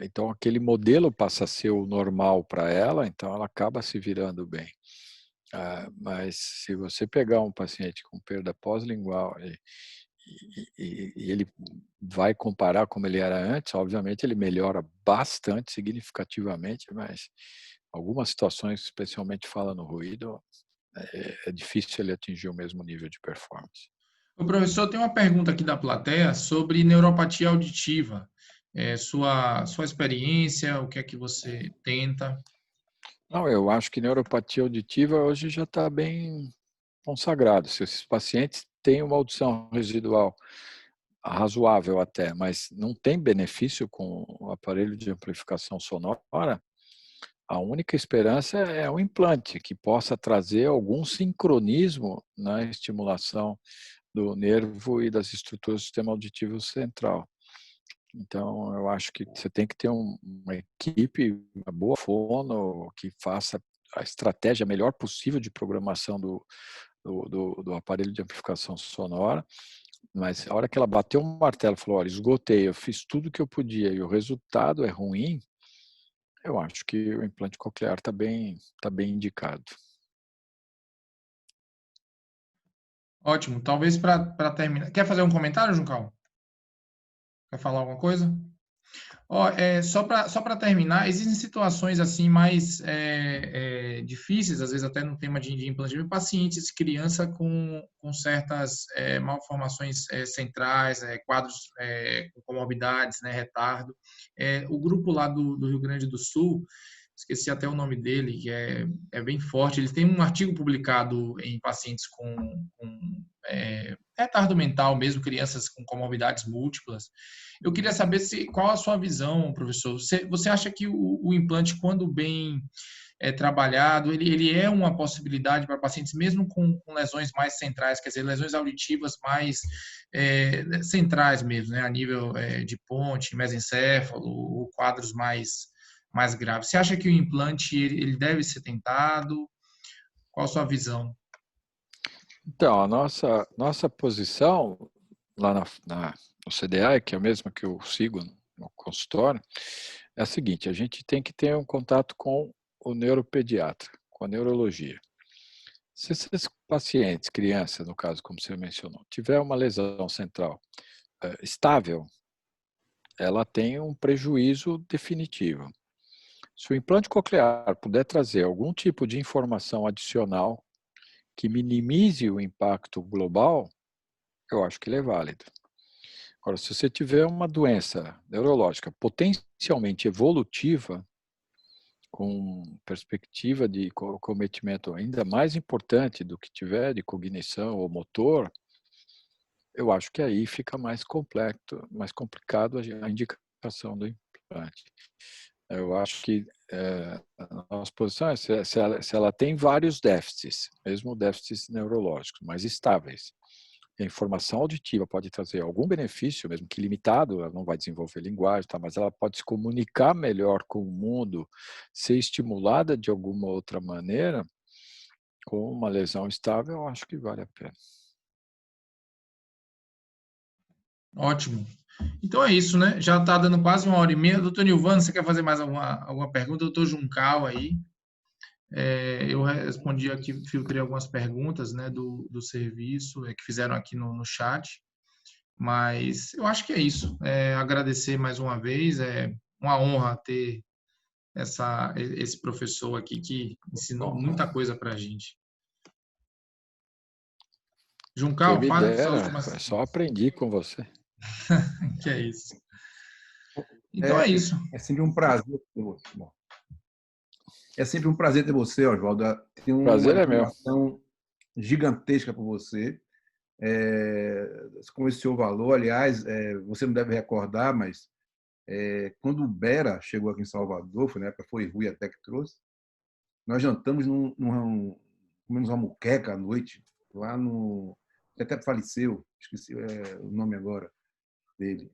[SPEAKER 1] Então, aquele modelo passa a ser o normal para ela, então ela acaba se virando bem. Mas se você pegar um paciente com perda pós-lingual e ele vai comparar como ele era antes, obviamente ele melhora bastante, significativamente, mas algumas situações, especialmente fala no ruído, é difícil ele atingir o mesmo nível de performance.
[SPEAKER 2] O professor tem uma pergunta aqui da plateia sobre neuropatia auditiva. Sua experiência, o que é que você tenta?
[SPEAKER 1] Não, eu acho que neuropatia auditiva hoje já está bem consagrado. Se esses pacientes têm uma audição residual razoável até, mas não tem benefício com o aparelho de amplificação sonora, a única esperança é um implante que possa trazer algum sincronismo na estimulação do nervo e das estruturas do sistema auditivo central. Então, eu acho que você tem que ter uma equipe, uma boa fono, que faça a estratégia melhor possível de programação do aparelho de amplificação sonora, mas a hora que ela bateu o martelo e falou, olha, esgotei, eu fiz tudo o que eu podia e o resultado é ruim, eu acho que o implante coclear está bem indicado.
[SPEAKER 2] Ótimo. Talvez para terminar. Quer fazer um comentário, Juncal? Quer falar alguma coisa? Só para terminar, existem situações assim mais difíceis, às vezes até no tema de implantismo, pacientes, criança com certas malformações centrais, quadros com comorbidades, né, retardo. O grupo lá do Rio Grande do Sul, esqueci até o nome dele, que é bem forte, ele tem um artigo publicado em pacientes com retardo mental mesmo, crianças com comorbidades múltiplas. Eu queria saber qual a sua visão, professor. Você acha que o implante, quando bem trabalhado, ele é uma possibilidade para pacientes mesmo com lesões mais centrais, quer dizer, lesões auditivas mais centrais mesmo, né, a nível de ponte, mesencéfalo, ou quadros mais graves. Você acha que o implante ele deve ser tentado? Qual a sua visão?
[SPEAKER 1] Então, a nossa posição lá no CDA, que é a mesma que eu sigo no consultório, é a seguinte, a gente tem que ter um contato com o neuropediatra, com a neurologia. Se esses pacientes, crianças, no caso, como você mencionou, tiver uma lesão central estável, ela tem um prejuízo definitivo. Se o implante coclear puder trazer algum tipo de informação adicional que minimize o impacto global, eu acho que ele é válido. Agora, se você tiver uma doença neurológica potencialmente evolutiva, com perspectiva de cometimento ainda mais importante do que tiver de cognição ou motor, eu acho que aí fica mais complicado a indicação do implante. Eu acho que a nossa posição é se ela tem vários déficits, mesmo déficits neurológicos, mas estáveis. A informação auditiva pode trazer algum benefício, mesmo que limitado, ela não vai desenvolver linguagem, tá? Mas ela pode se comunicar melhor com o mundo, ser estimulada de alguma outra maneira, Com uma lesão estável, eu acho que vale a pena.
[SPEAKER 2] Ótimo. Então é isso, né? Já está dando quase 1h30. Doutor Nilvano, você quer fazer mais alguma pergunta? Doutor Juncal aí. Eu respondi aqui, filtrei algumas perguntas, né, do serviço que fizeram aqui no chat. Mas eu acho que é isso. Agradecer mais uma vez. É uma honra ter esse professor aqui que ensinou muita coisa para a gente.
[SPEAKER 1] Quem
[SPEAKER 2] Juncal,
[SPEAKER 1] me
[SPEAKER 2] faz a
[SPEAKER 1] dera,
[SPEAKER 2] última.
[SPEAKER 1] só aprendi com você.
[SPEAKER 2] Que é isso. Então é isso.
[SPEAKER 3] É sempre um prazer ter você. É sempre um prazer ter você, Oswaldo. Tenho uma
[SPEAKER 1] Prazer é meu.
[SPEAKER 3] admiração gigantesca por você. Com esse seu valor, aliás, você não deve recordar, mas quando o Bera chegou aqui em Salvador, foi na época, foi Rui até que trouxe, nós jantamos comemos uma muqueca à noite, lá no... Ele até faleceu, esqueci o nome agora dele.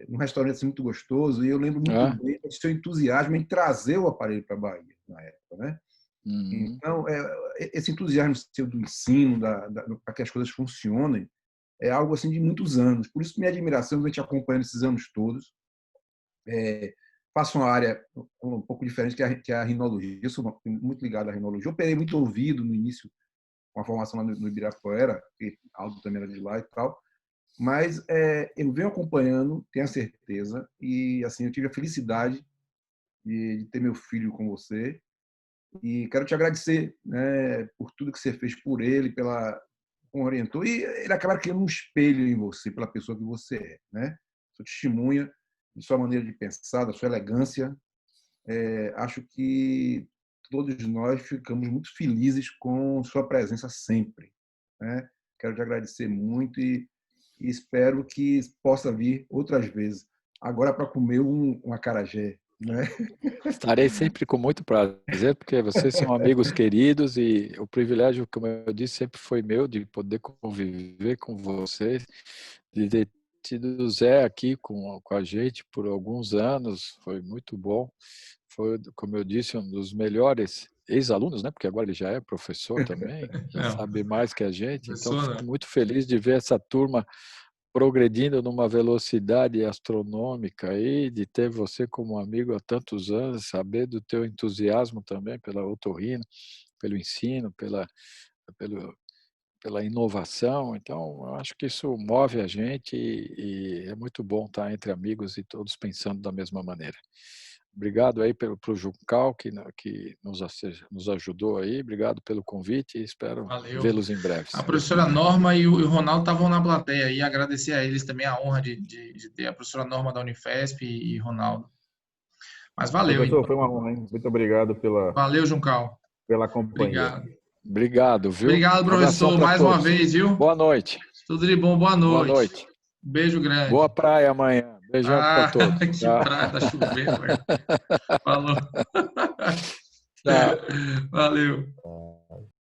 [SPEAKER 3] Num restaurante assim, muito gostoso, e eu lembro muito bem do seu entusiasmo em trazer o aparelho para a Bahia, na época, né?
[SPEAKER 1] Uhum.
[SPEAKER 3] Então, esse entusiasmo seu do ensino, para que as coisas funcionem, é algo assim de muitos anos. Por isso, minha admiração, a gente acompanhando esses anos todos. Faço uma área um pouco diferente, que é a rinologia. Eu sou muito ligado à rinologia. Eu operei muito ouvido no início, com a formação lá no Ibirapuera, que Aldo também era de lá e tal. Mas eu venho acompanhando, tenho a certeza, e assim eu tive a felicidade de ter meu filho com você. E quero te agradecer, né, por tudo que você fez por ele, como orientou. E ele acaba criando um espelho em você, pela pessoa que você é, né? Sua testemunha, de sua maneira de pensar, da sua elegância. Acho que todos nós ficamos muito felizes com sua presença sempre, né? Quero te agradecer muito e espero que possa vir outras vezes. Agora para comer um acarajé, né?
[SPEAKER 1] Estarei sempre com muito prazer, porque vocês são amigos queridos e o privilégio, como eu disse, sempre foi meu de poder conviver com vocês, de ter tido o Zé aqui com a gente por alguns anos, foi muito bom. Foi, como eu disse, um dos melhores ex-alunos, né? Porque agora ele já é professor também, já
[SPEAKER 2] Não,
[SPEAKER 1] sabe mais que a gente. Então,
[SPEAKER 2] professor,
[SPEAKER 1] fico
[SPEAKER 2] não.
[SPEAKER 1] muito feliz de ver essa turma progredindo numa velocidade astronômica aí, de ter você como amigo há tantos anos, saber do teu entusiasmo também pela otorrino, pelo ensino, pelo, pela inovação. Então, eu acho que isso move a gente e é muito bom estar entre amigos e todos pensando da mesma maneira. Obrigado aí para o Juncal, que nos ajudou aí. Obrigado pelo convite e espero
[SPEAKER 2] Valeu.
[SPEAKER 1] vê-los em breve.
[SPEAKER 2] A professora Norma e o Ronaldo estavam na plateia e agradecer a eles também a honra de ter a professora Norma da Unifesp e Ronaldo. Mas valeu, hein?
[SPEAKER 4] Professor, foi uma honra, hein? Muito obrigado
[SPEAKER 2] Valeu, Juncal.
[SPEAKER 4] pela companhia.
[SPEAKER 2] Obrigado.
[SPEAKER 1] Obrigado, viu?
[SPEAKER 2] Obrigado,
[SPEAKER 1] Um abração
[SPEAKER 2] professor,
[SPEAKER 1] para
[SPEAKER 2] mais uma
[SPEAKER 1] todos.
[SPEAKER 2] vez, viu?
[SPEAKER 1] Boa noite.
[SPEAKER 2] Tudo de bom, boa
[SPEAKER 1] Boa
[SPEAKER 2] noite.
[SPEAKER 1] noite.
[SPEAKER 2] Beijo grande.
[SPEAKER 1] Boa praia amanhã. Beijão para todos.
[SPEAKER 2] Que
[SPEAKER 1] Tchau.
[SPEAKER 2] praia, tá chovendo, velho. Falou.
[SPEAKER 1] Tchau.
[SPEAKER 2] Valeu.